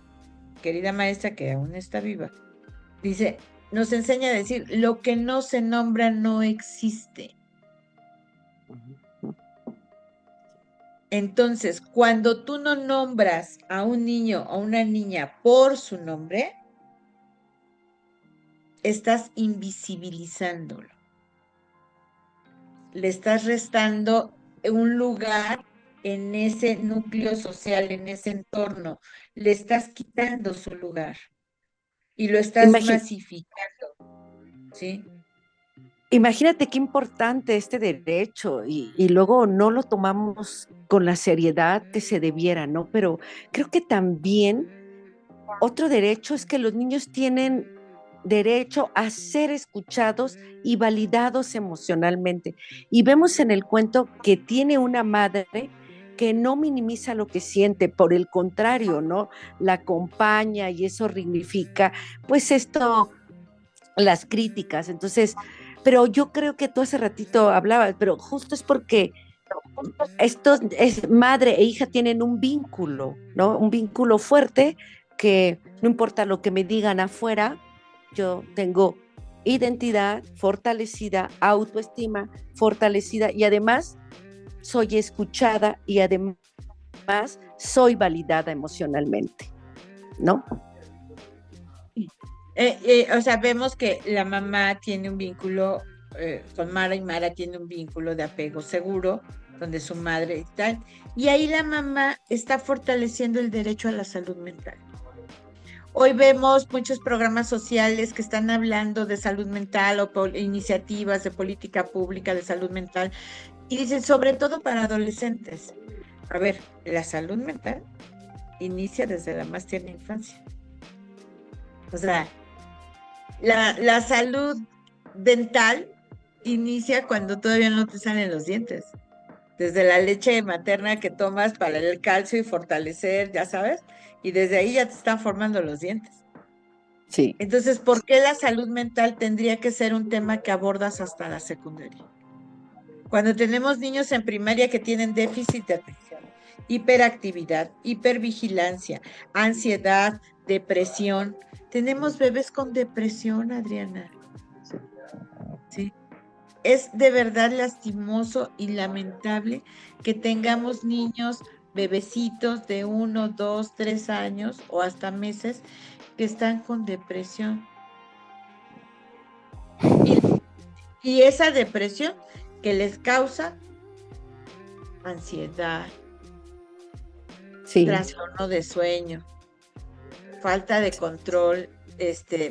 Speaker 1: querida maestra que aún está viva, dice, nos enseña a decir, lo que no se nombra no existe. Entonces, cuando tú no nombras a un niño o una niña por su nombre, estás invisibilizándolo. Le estás restando un lugar en ese núcleo social, en ese entorno. Le estás quitando su lugar y lo estás masificando, ¿sí?
Speaker 2: Imagínate qué importante este derecho y luego no lo tomamos con la seriedad que se debiera, ¿no? Pero creo que también otro derecho es que los niños tienen derecho a ser escuchados y validados emocionalmente. Y vemos en el cuento que tiene una madre que no minimiza lo que siente, por el contrario, ¿no? La acompaña y eso dignifica, pues esto, las críticas. Entonces, pero yo creo que tú hace ratito hablabas, pero justo es porque estos madre e hija tienen un vínculo, ¿no? Un vínculo fuerte que no importa lo que me digan afuera, yo tengo identidad fortalecida, autoestima fortalecida y además soy escuchada y además soy validada emocionalmente, ¿no?
Speaker 1: O sea, vemos que la mamá tiene un vínculo con Mara y Mara tiene un vínculo de apego seguro, donde su madre y tal. Y ahí la mamá está fortaleciendo el derecho a la salud mental. Hoy vemos muchos programas sociales que están hablando de salud mental o iniciativas de política pública de salud mental y dicen sobre todo para adolescentes. A ver, la salud mental inicia desde la más tierna infancia. O sea, la salud dental inicia cuando todavía no te salen los dientes. Desde la leche materna que tomas para el calcio y fortalecer, ya sabes, y desde ahí ya te están formando los dientes.
Speaker 2: Sí.
Speaker 1: Entonces, ¿por qué la salud mental tendría que ser un tema que abordas hasta la secundaria? Cuando tenemos niños en primaria que tienen déficit de atención, hiperactividad, hipervigilancia, ansiedad, depresión. Tenemos bebés con depresión, Adriana. Sí. Es de verdad lastimoso y lamentable que tengamos niños, bebecitos de 1, 2, 3 años o hasta meses que están con depresión. Y esa depresión que les causa ansiedad,
Speaker 2: Sí.
Speaker 1: trastorno de sueño, falta de control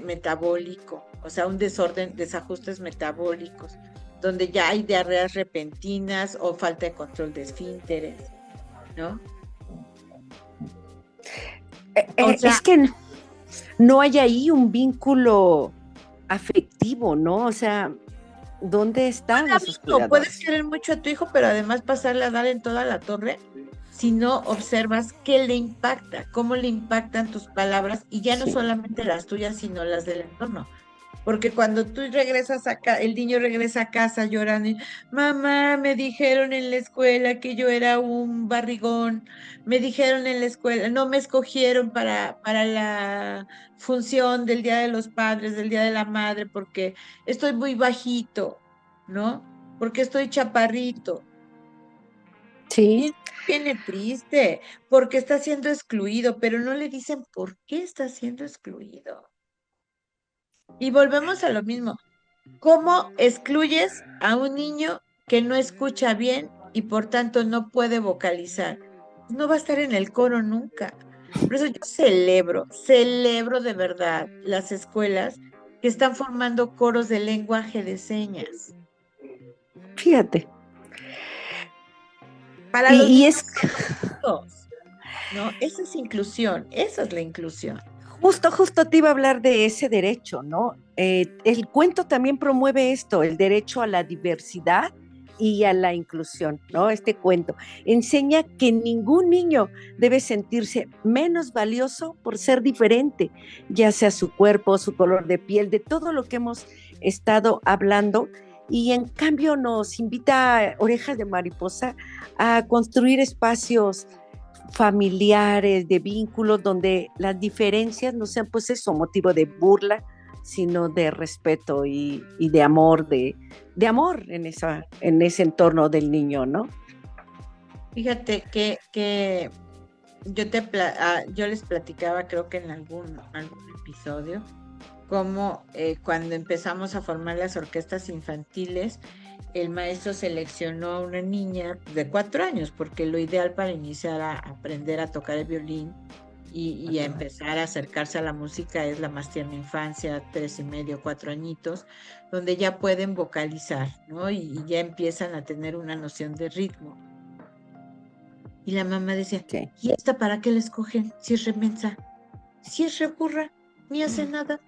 Speaker 1: metabólico, o sea, un desorden, desajustes metabólicos, donde ya hay diarreas repentinas o falta de control de esfínteres, ¿no? O sea,
Speaker 2: Es que no hay ahí un vínculo afectivo, ¿no? O sea, ¿dónde están esos
Speaker 1: puedes
Speaker 2: cuidadores?
Speaker 1: querer mucho a tu hijo, pero además pasarle a dar en toda la torre si no observas qué le impacta, cómo le impactan tus palabras y ya no solamente las tuyas, sino las del entorno. Porque cuando tú regresas acá, el niño regresa a casa llorando, y, mamá, me dijeron en la escuela que yo era un barrigón, me dijeron en la escuela, no me escogieron para la función del Día de los Padres, del Día de la Madre, porque estoy muy bajito, ¿no? Porque estoy chaparrito.
Speaker 2: Sí.
Speaker 1: Viene triste, porque está siendo excluido, pero no le dicen por qué está siendo excluido. Y volvemos a lo mismo. ¿Cómo excluyes a un niño que no escucha bien y por tanto no puede vocalizar? No va a estar en el coro nunca. Por eso yo celebro de verdad las escuelas que están formando coros de lenguaje de señas.
Speaker 2: Fíjate.
Speaker 1: Para los
Speaker 2: Y
Speaker 1: niños
Speaker 2: es
Speaker 1: sordos, ¿no? Esa es inclusión, esa es la inclusión.
Speaker 2: justo te iba a hablar de ese derecho, ¿no? El cuento también promueve esto, el derecho a la diversidad y a la inclusión, ¿no? Este cuento enseña que ningún niño debe sentirse menos valioso por ser diferente, ya sea su cuerpo, su color de piel, de todo lo que hemos estado hablando. Y en cambio nos invita Orejas de Mariposa a construir espacios familiares, de vínculos, donde las diferencias no sean pues eso, motivo de burla, sino de respeto y de amor, de amor en ese entorno del niño, ¿no?
Speaker 1: Fíjate que yo les platicaba, creo que en algún episodio, cómo cuando empezamos a formar las orquestas infantiles, el maestro seleccionó a una niña de 4 años, porque lo ideal para iniciar a aprender a tocar el violín y a empezar a acercarse a la música es la más tierna infancia, 3 y medio, 4 añitos, donde ya pueden vocalizar, ¿no? Y ya empiezan a tener una noción de ritmo. Y la mamá decía,
Speaker 2: Sí.
Speaker 1: ¿y esta para qué la escogen? Si es remensa, si es recurra, ni hace nada.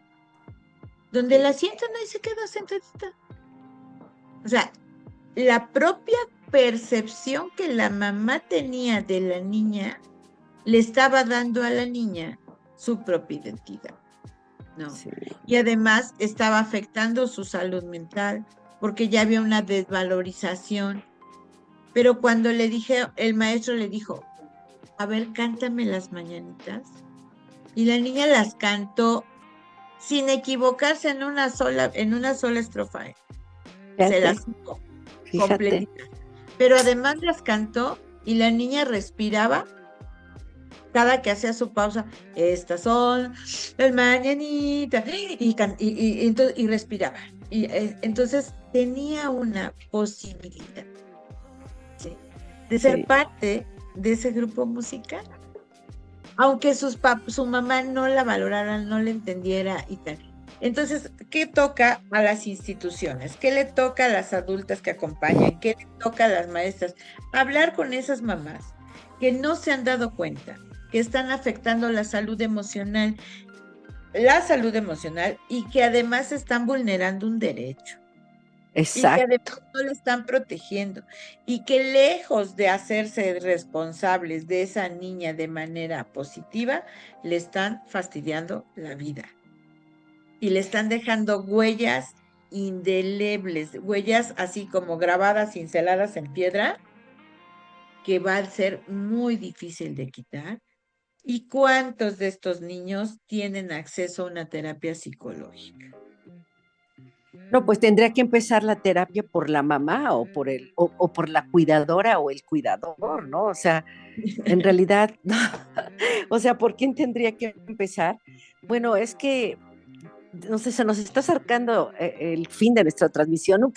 Speaker 1: Donde la sientan ahí se queda sentadita. O sea, la propia percepción que la mamá tenía de la niña le estaba dando a la niña su propia identidad, ¿no?
Speaker 2: Sí.
Speaker 1: Y además estaba afectando su salud mental porque ya había una desvalorización. Pero cuando el maestro le dijo, a ver, cántame las mañanitas, y la niña las cantó sin equivocarse en una sola estrofa. Se las hizo completitas. Pero además las cantó y la niña respiraba cada que hacía su pausa. Estas son las mañanitas. Y respiraba. Y entonces tenía una posibilidad, ¿sí?, de ser parte de ese grupo musical. Aunque su mamá no la valorara, no la entendiera y tal. Entonces, ¿qué toca a las instituciones? ¿Qué le toca a las adultas que acompañan? ¿Qué le toca a las maestras? Hablar con esas mamás que no se han dado cuenta, que están afectando la salud emocional y que además están vulnerando un derecho.
Speaker 2: Exacto.
Speaker 1: Y que además no le están protegiendo, y que lejos de hacerse responsables de esa niña de manera positiva, le están fastidiando la vida y le están dejando huellas indelebles, huellas así como grabadas, cinceladas en piedra, que va a ser muy difícil de quitar. ¿Y cuántos de estos niños tienen acceso a una terapia psicológica?
Speaker 2: No, pues tendría que empezar la terapia por la mamá o por la cuidadora o el cuidador, ¿no? O sea, en realidad, no. O sea, ¿por quién tendría que empezar? Bueno, es que, no sé, se nos está acercando el fin de nuestra transmisión.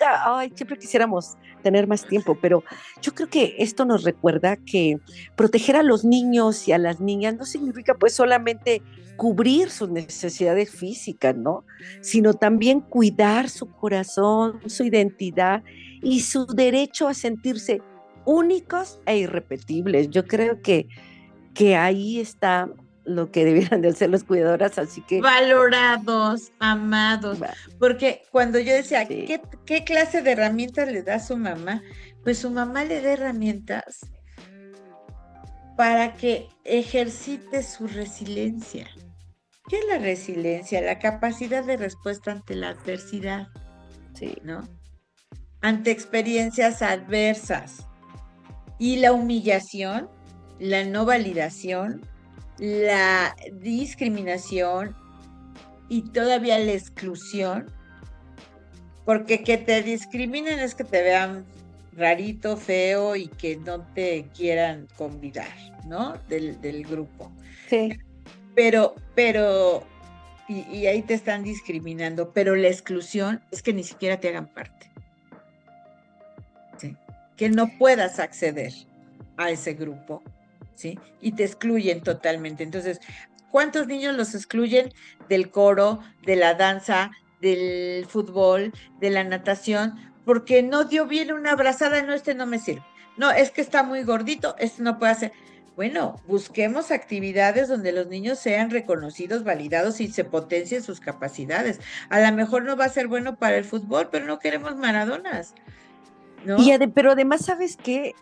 Speaker 2: Siempre quisiéramos tener más tiempo, pero yo creo que esto nos recuerda que proteger a los niños y a las niñas no significa pues solamente cubrir sus necesidades físicas, ¿no? Sino también cuidar su corazón, su identidad y su derecho a sentirse únicos e irrepetibles. Yo creo que ahí está lo que debieran de hacer las cuidadoras, así que...
Speaker 1: Valorados, amados, porque cuando yo decía,
Speaker 2: sí.
Speaker 1: ¿qué clase de herramientas le da su mamá? Pues su mamá le da herramientas para que ejercite su resiliencia. ¿Qué es la resiliencia? La capacidad de respuesta ante la adversidad,
Speaker 2: Sí.
Speaker 1: ¿no? Ante experiencias adversas. Y la humillación, la no validación, la discriminación y todavía la exclusión, porque que te discriminen es que te vean rarito, feo y que no te quieran convidar, ¿no? Del grupo.
Speaker 2: Sí.
Speaker 1: Pero, y ahí te están discriminando, pero la exclusión es que ni siquiera te hagan parte. ¿Sí? Que no puedas acceder a ese grupo, ¿sí? Y te excluyen totalmente. Entonces, ¿cuántos niños los excluyen del coro, de la danza, del fútbol, de la natación? Porque no dio bien una abrazada, no, este no me sirve. No, es que está muy gordito, este no puede hacer. Bueno, busquemos actividades donde los niños sean reconocidos, validados y se potencien sus capacidades. A lo mejor no va a ser bueno para el fútbol, pero no queremos Maradonas, ¿no?
Speaker 2: Pero además, ¿sabes qué?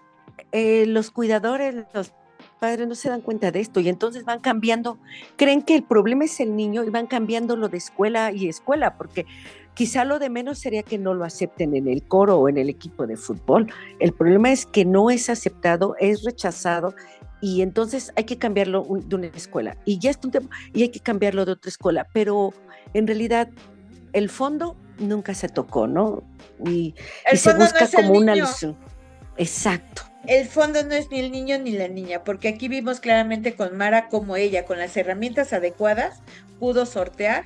Speaker 2: Los cuidadores, los padres no se dan cuenta de esto y entonces van cambiando, creen que el problema es el niño y van cambiando lo de escuela y escuela, porque quizá lo de menos sería que no lo acepten en el coro o en el equipo de fútbol. El problema es que no es aceptado, es rechazado y entonces hay que cambiarlo de una escuela y ya es un tema y hay que cambiarlo de otra escuela, pero en realidad el fondo nunca se tocó, ¿no? Y se busca como una lesión. Exacto.
Speaker 1: el fondo no es ni el niño ni la niña, porque aquí vimos claramente con Mara cómo ella, con las herramientas adecuadas, pudo sortear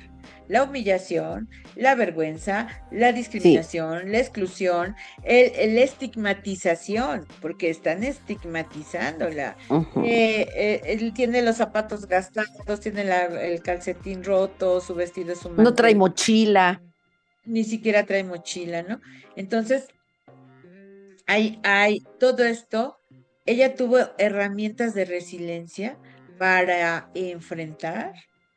Speaker 1: la humillación, la vergüenza, la
Speaker 2: Sí.
Speaker 1: discriminación, la exclusión, la estigmatización, porque están estigmatizándola.
Speaker 2: Ujú.
Speaker 1: Él tiene los zapatos gastados, tiene el calcetín roto, su vestido es un
Speaker 2: No trae
Speaker 1: mantel,
Speaker 2: mochila.
Speaker 1: ni siquiera trae mochila, ¿no? Entonces, hay todo esto. Ella tuvo herramientas de resiliencia para enfrentar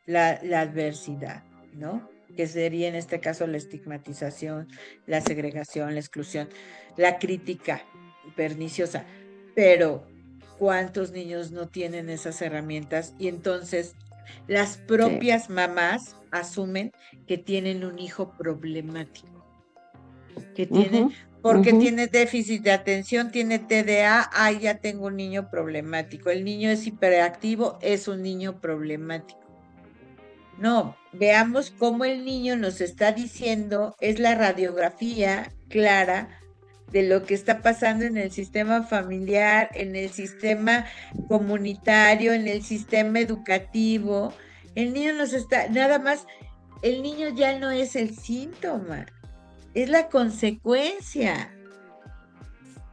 Speaker 1: la adversidad, ¿no? Que sería en este caso la estigmatización, la segregación, la exclusión, la crítica perniciosa. Pero, ¿cuántos niños no tienen esas herramientas? Y entonces las
Speaker 2: Sí.
Speaker 1: propias mamás asumen que tienen un hijo problemático, que tiene,
Speaker 2: Ujú,
Speaker 1: porque
Speaker 2: ujú.
Speaker 1: tiene déficit de atención, tiene TDA, ay, ya tengo un niño problemático. El niño es hiperactivo, es un niño problemático. No, veamos cómo el niño nos está diciendo, es la radiografía clara de lo que está pasando en el sistema familiar, en el sistema comunitario, en el sistema educativo. El niño nos está, nada más, el niño ya no es el síntoma, es la consecuencia,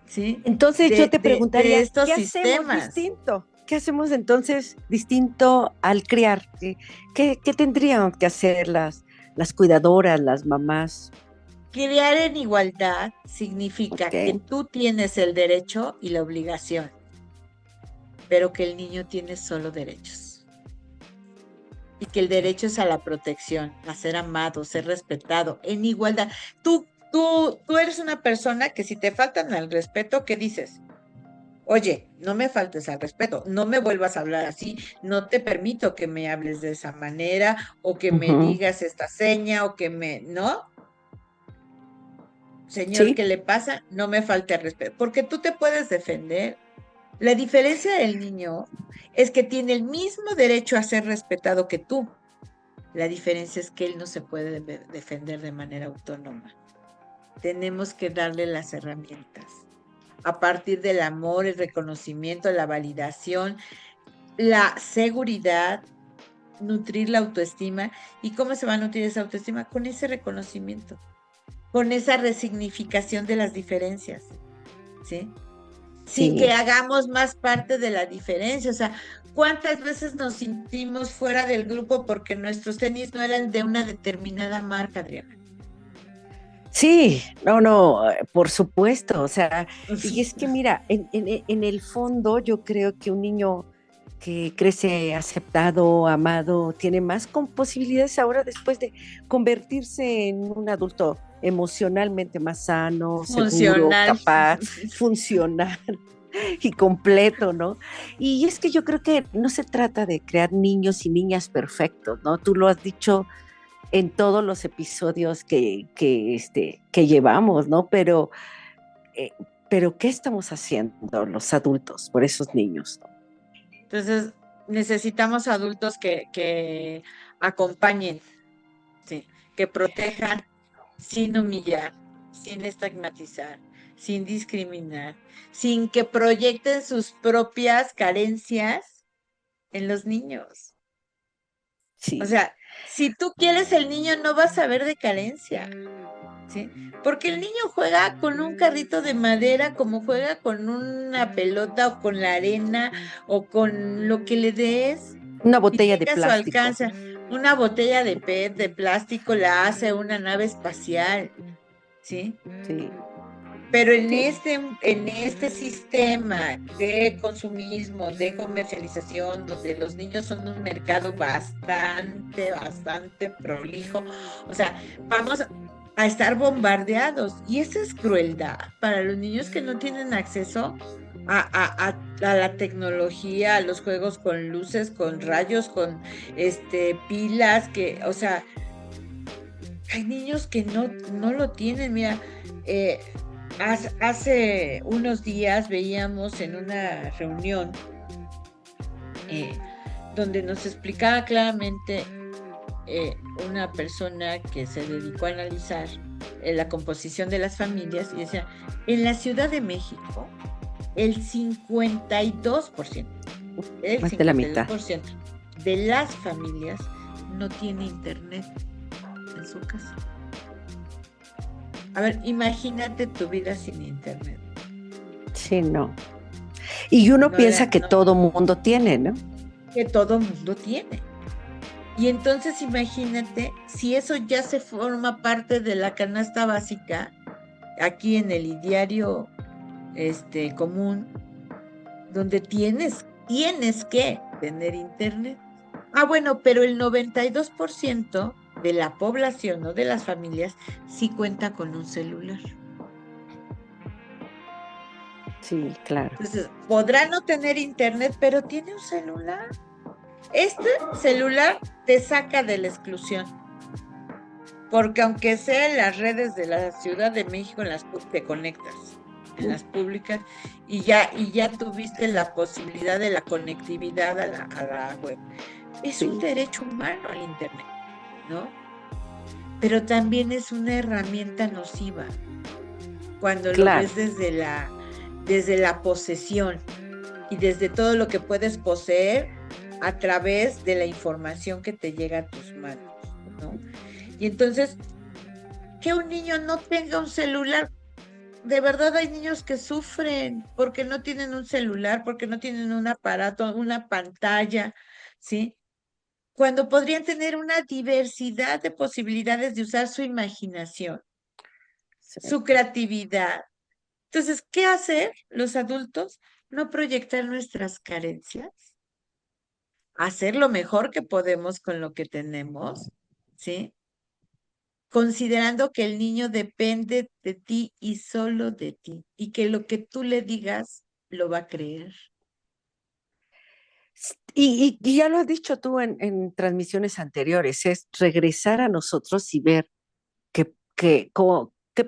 Speaker 1: ¿sí?
Speaker 2: Entonces yo
Speaker 1: De,
Speaker 2: te
Speaker 1: de
Speaker 2: preguntaría,
Speaker 1: estos
Speaker 2: ¿qué hacemos
Speaker 1: sistemas.
Speaker 2: distinto? ¿Qué hacemos entonces distinto al criar? ¿Qué tendrían que hacer las cuidadoras, las mamás?
Speaker 1: Criar en igualdad significa que
Speaker 2: Ok.
Speaker 1: tú tienes el derecho y la obligación, pero que el niño tiene solo derechos. Y que el derecho es a la protección, a ser amado, ser respetado, en igualdad. Tú eres una persona que si te faltan al respeto, ¿qué dices? Oye, no me faltes al respeto, no me vuelvas a hablar así, no te permito que me hables de esa manera o que me
Speaker 2: Ujú.
Speaker 1: digas esta seña o que me, ¿no? Señor,
Speaker 2: Sí,
Speaker 1: ¿qué le pasa? No me falte al respeto, porque tú te puedes defender. La diferencia del niño es que tiene el mismo derecho a ser respetado que tú. La diferencia es que él no se puede defender de manera autónoma. Tenemos que darle las herramientas a partir del amor, el reconocimiento, la validación, la seguridad, nutrir la autoestima. ¿Y cómo se va a nutrir esa autoestima? Con ese reconocimiento, con esa resignificación de las diferencias, ¿sí? Sin que
Speaker 2: sí.
Speaker 1: hagamos más parte de la diferencia. O sea, ¿cuántas veces nos sentimos fuera del grupo porque nuestros tenis no eran de una determinada marca, Adriana?
Speaker 2: Sí, no, no, por supuesto. O sea, y es que mira, en el fondo yo creo que un niño que crece aceptado, amado, tiene más posibilidades ahora después de convertirse en un adulto emocionalmente más sano, seguro,
Speaker 1: Funcional.
Speaker 2: capaz, funcional y completo, ¿no? Y es que yo creo que no se trata de crear niños y niñas perfectos, ¿no? Tú lo has dicho en todos los episodios que llevamos, ¿no? Eh, pero ¿qué estamos haciendo los adultos por esos niños? ¿No?
Speaker 1: Entonces, necesitamos adultos que acompañen, ¿sí? Que protejan sin humillar, sin estigmatizar, sin discriminar, sin que proyecten sus propias carencias en los niños. O
Speaker 2: Sí,
Speaker 1: sea, si tú quieres el niño, no vas a ver de carencia, ¿sí? Porque el niño juega con un carrito de madera como juega con una pelota o con la arena o con lo que le des
Speaker 2: una
Speaker 1: y
Speaker 2: botella de
Speaker 1: tenga a su
Speaker 2: plástico.
Speaker 1: alcance. Una botella de PET, de plástico, la hace una nave espacial, ¿sí?
Speaker 2: Sí,
Speaker 1: Pero
Speaker 2: sí,
Speaker 1: en este sistema de consumismo, de comercialización, donde los niños son un mercado bastante prolijo, o sea, vamos a estar bombardeados. Y esa es crueldad para los niños que no tienen acceso a la tecnología, a los juegos con luces, con rayos, con pilas, que, o sea, hay niños que no lo tienen. Mira, eh, hace unos días veíamos en una reunión eh, donde nos explicaba claramente una persona que se dedicó a analizar la composición de las familias y decía, en la Ciudad de México el 52%, el
Speaker 2: Más de la mitad.
Speaker 1: 52% de las familias no tiene internet en su casa. A ver, imagínate tu vida sin internet.
Speaker 2: Sí, no. Y uno piensa que todo mundo tiene, ¿no?
Speaker 1: Que todo mundo tiene. Y entonces imagínate si eso ya se forma parte de la canasta básica aquí en el diario común, donde tienes que tener internet. Bueno, pero el 92% de la población o de las familias sí cuenta con un celular.
Speaker 2: Sí, claro.
Speaker 1: Entonces, podrá no tener internet, pero tiene un celular. Este celular te saca de la exclusión. Porque aunque sea en las redes de la Ciudad de México, en las te conectas, en las públicas, y ya tuviste la posibilidad de la conectividad a la web. Es un derecho humano al internet, ¿no? Pero también es una herramienta nociva cuando lo ves desde la posesión y desde todo lo que puedes poseer a través de la información que te llega a tus manos, ¿no? Y entonces, que un niño no tenga un celular, de verdad hay niños que sufren porque no tienen un celular, porque no tienen un aparato, una pantalla, ¿sí? Cuando podrían tener una diversidad de posibilidades de usar su imaginación, su creatividad. Entonces, ¿qué hacer los adultos? No proyectar nuestras carencias, hacer lo mejor que podemos con lo que tenemos, ¿sí? Considerando que el niño depende de ti y solo de ti, y que lo que tú le digas lo va a creer.
Speaker 2: Y ya lo has dicho tú en transmisiones anteriores, es regresar a nosotros y ver qué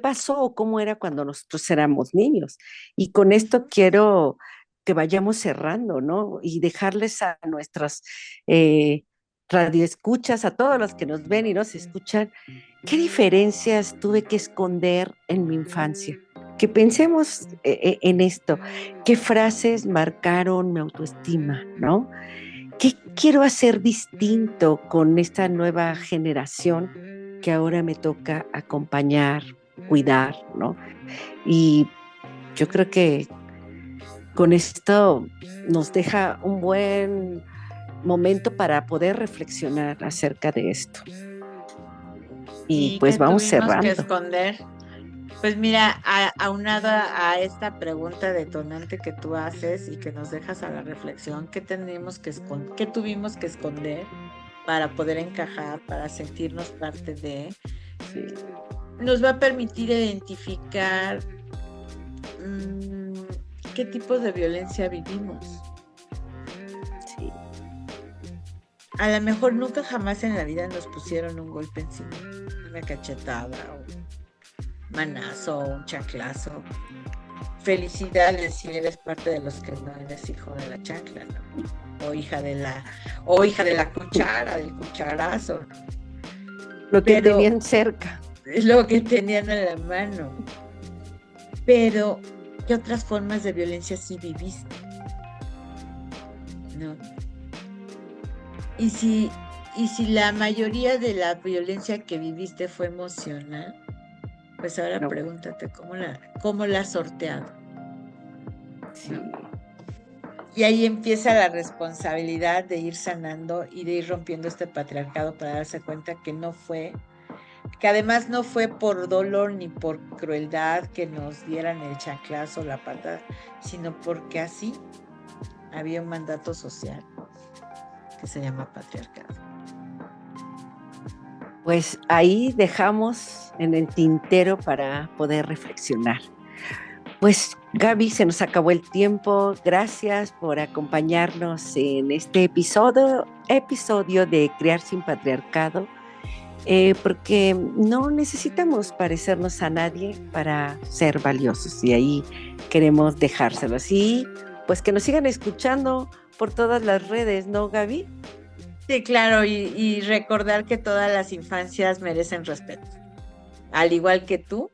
Speaker 2: pasó o cómo era cuando nosotros éramos niños. Y con esto quiero que vayamos cerrando, ¿no? Y dejarles a nuestras radioescuchas, a todos los que nos ven y nos escuchan, ¿qué diferencias tuve que esconder en mi infancia? Que pensemos en esto, qué frases marcaron mi autoestima, ¿no? ¿Qué quiero hacer distinto con esta nueva generación que ahora me toca acompañar, cuidar, ¿no? Y yo creo que con esto nos deja un buen momento para poder reflexionar acerca de esto. Y pues vamos cerrando.
Speaker 1: Que esconder. Pues mira, aunado a esta pregunta detonante que tú haces y que nos dejas a la reflexión, ¿qué tuvimos que esconder para poder encajar, para sentirnos parte de? Sí. Nos va a permitir identificar qué tipos de violencia vivimos. Sí. A lo mejor nunca jamás en la vida nos pusieron un golpe encima, una cachetada o manazo, un chanclazo. Felicidades si eres parte de los que no eres hijo de la chancla, ¿no? O hija de la cuchara, del cucharazo, ¿no?
Speaker 2: Lo que tenían cerca.
Speaker 1: Lo que tenían en la mano. Pero, ¿qué otras formas de violencia sí viviste? ¿No? Y si la mayoría de la violencia que viviste fue emocional, pues ahora pregúntate cómo la has sorteado. Sí. Y ahí empieza la responsabilidad de ir sanando y de ir rompiendo este patriarcado para darse cuenta que además no fue por dolor ni por crueldad que nos dieran el chanclazo o la patada, sino porque así había un mandato social que se llama patriarcado.
Speaker 2: Pues ahí dejamos en el tintero para poder reflexionar. Pues Gaby, se nos acabó el tiempo. Gracias por acompañarnos en este episodio de Criar sin Patriarcado, porque no necesitamos parecernos a nadie para ser valiosos y ahí queremos dejárselos. Y pues que nos sigan escuchando por todas las redes, ¿no, Gaby?
Speaker 1: Sí, claro, y recordar que todas las infancias merecen respeto. Al igual que tú,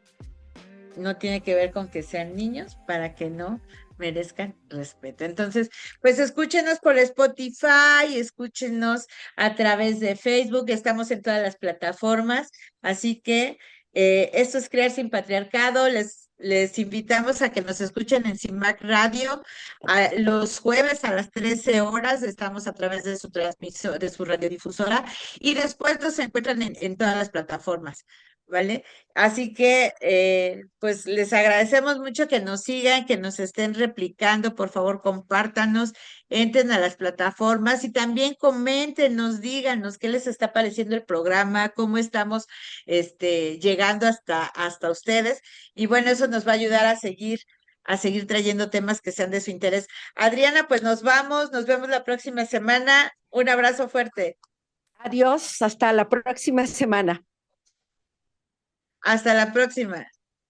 Speaker 1: no tiene que ver con que sean niños para que no merezcan respeto. Entonces, pues escúchenos por Spotify, escúchenos a través de Facebook, estamos en todas las plataformas, así que esto es Crear Sin Patriarcado, les invitamos a que nos escuchen en CIMAC Radio los jueves a las 13 horas, estamos a través de su transmisor, de su radiodifusora, y después nos encuentran en todas las plataformas. ¿Vale? Así que, pues les agradecemos mucho que nos sigan, que nos estén replicando, por favor, compártanos, entren a las plataformas y también coméntenos, díganos qué les está pareciendo el programa, cómo estamos, llegando hasta ustedes. Y bueno, eso nos va a ayudar a seguir trayendo temas que sean de su interés. Adriana, pues nos vamos, nos vemos la próxima semana. Un abrazo fuerte.
Speaker 2: Adiós, hasta la próxima semana.
Speaker 1: Hasta la próxima.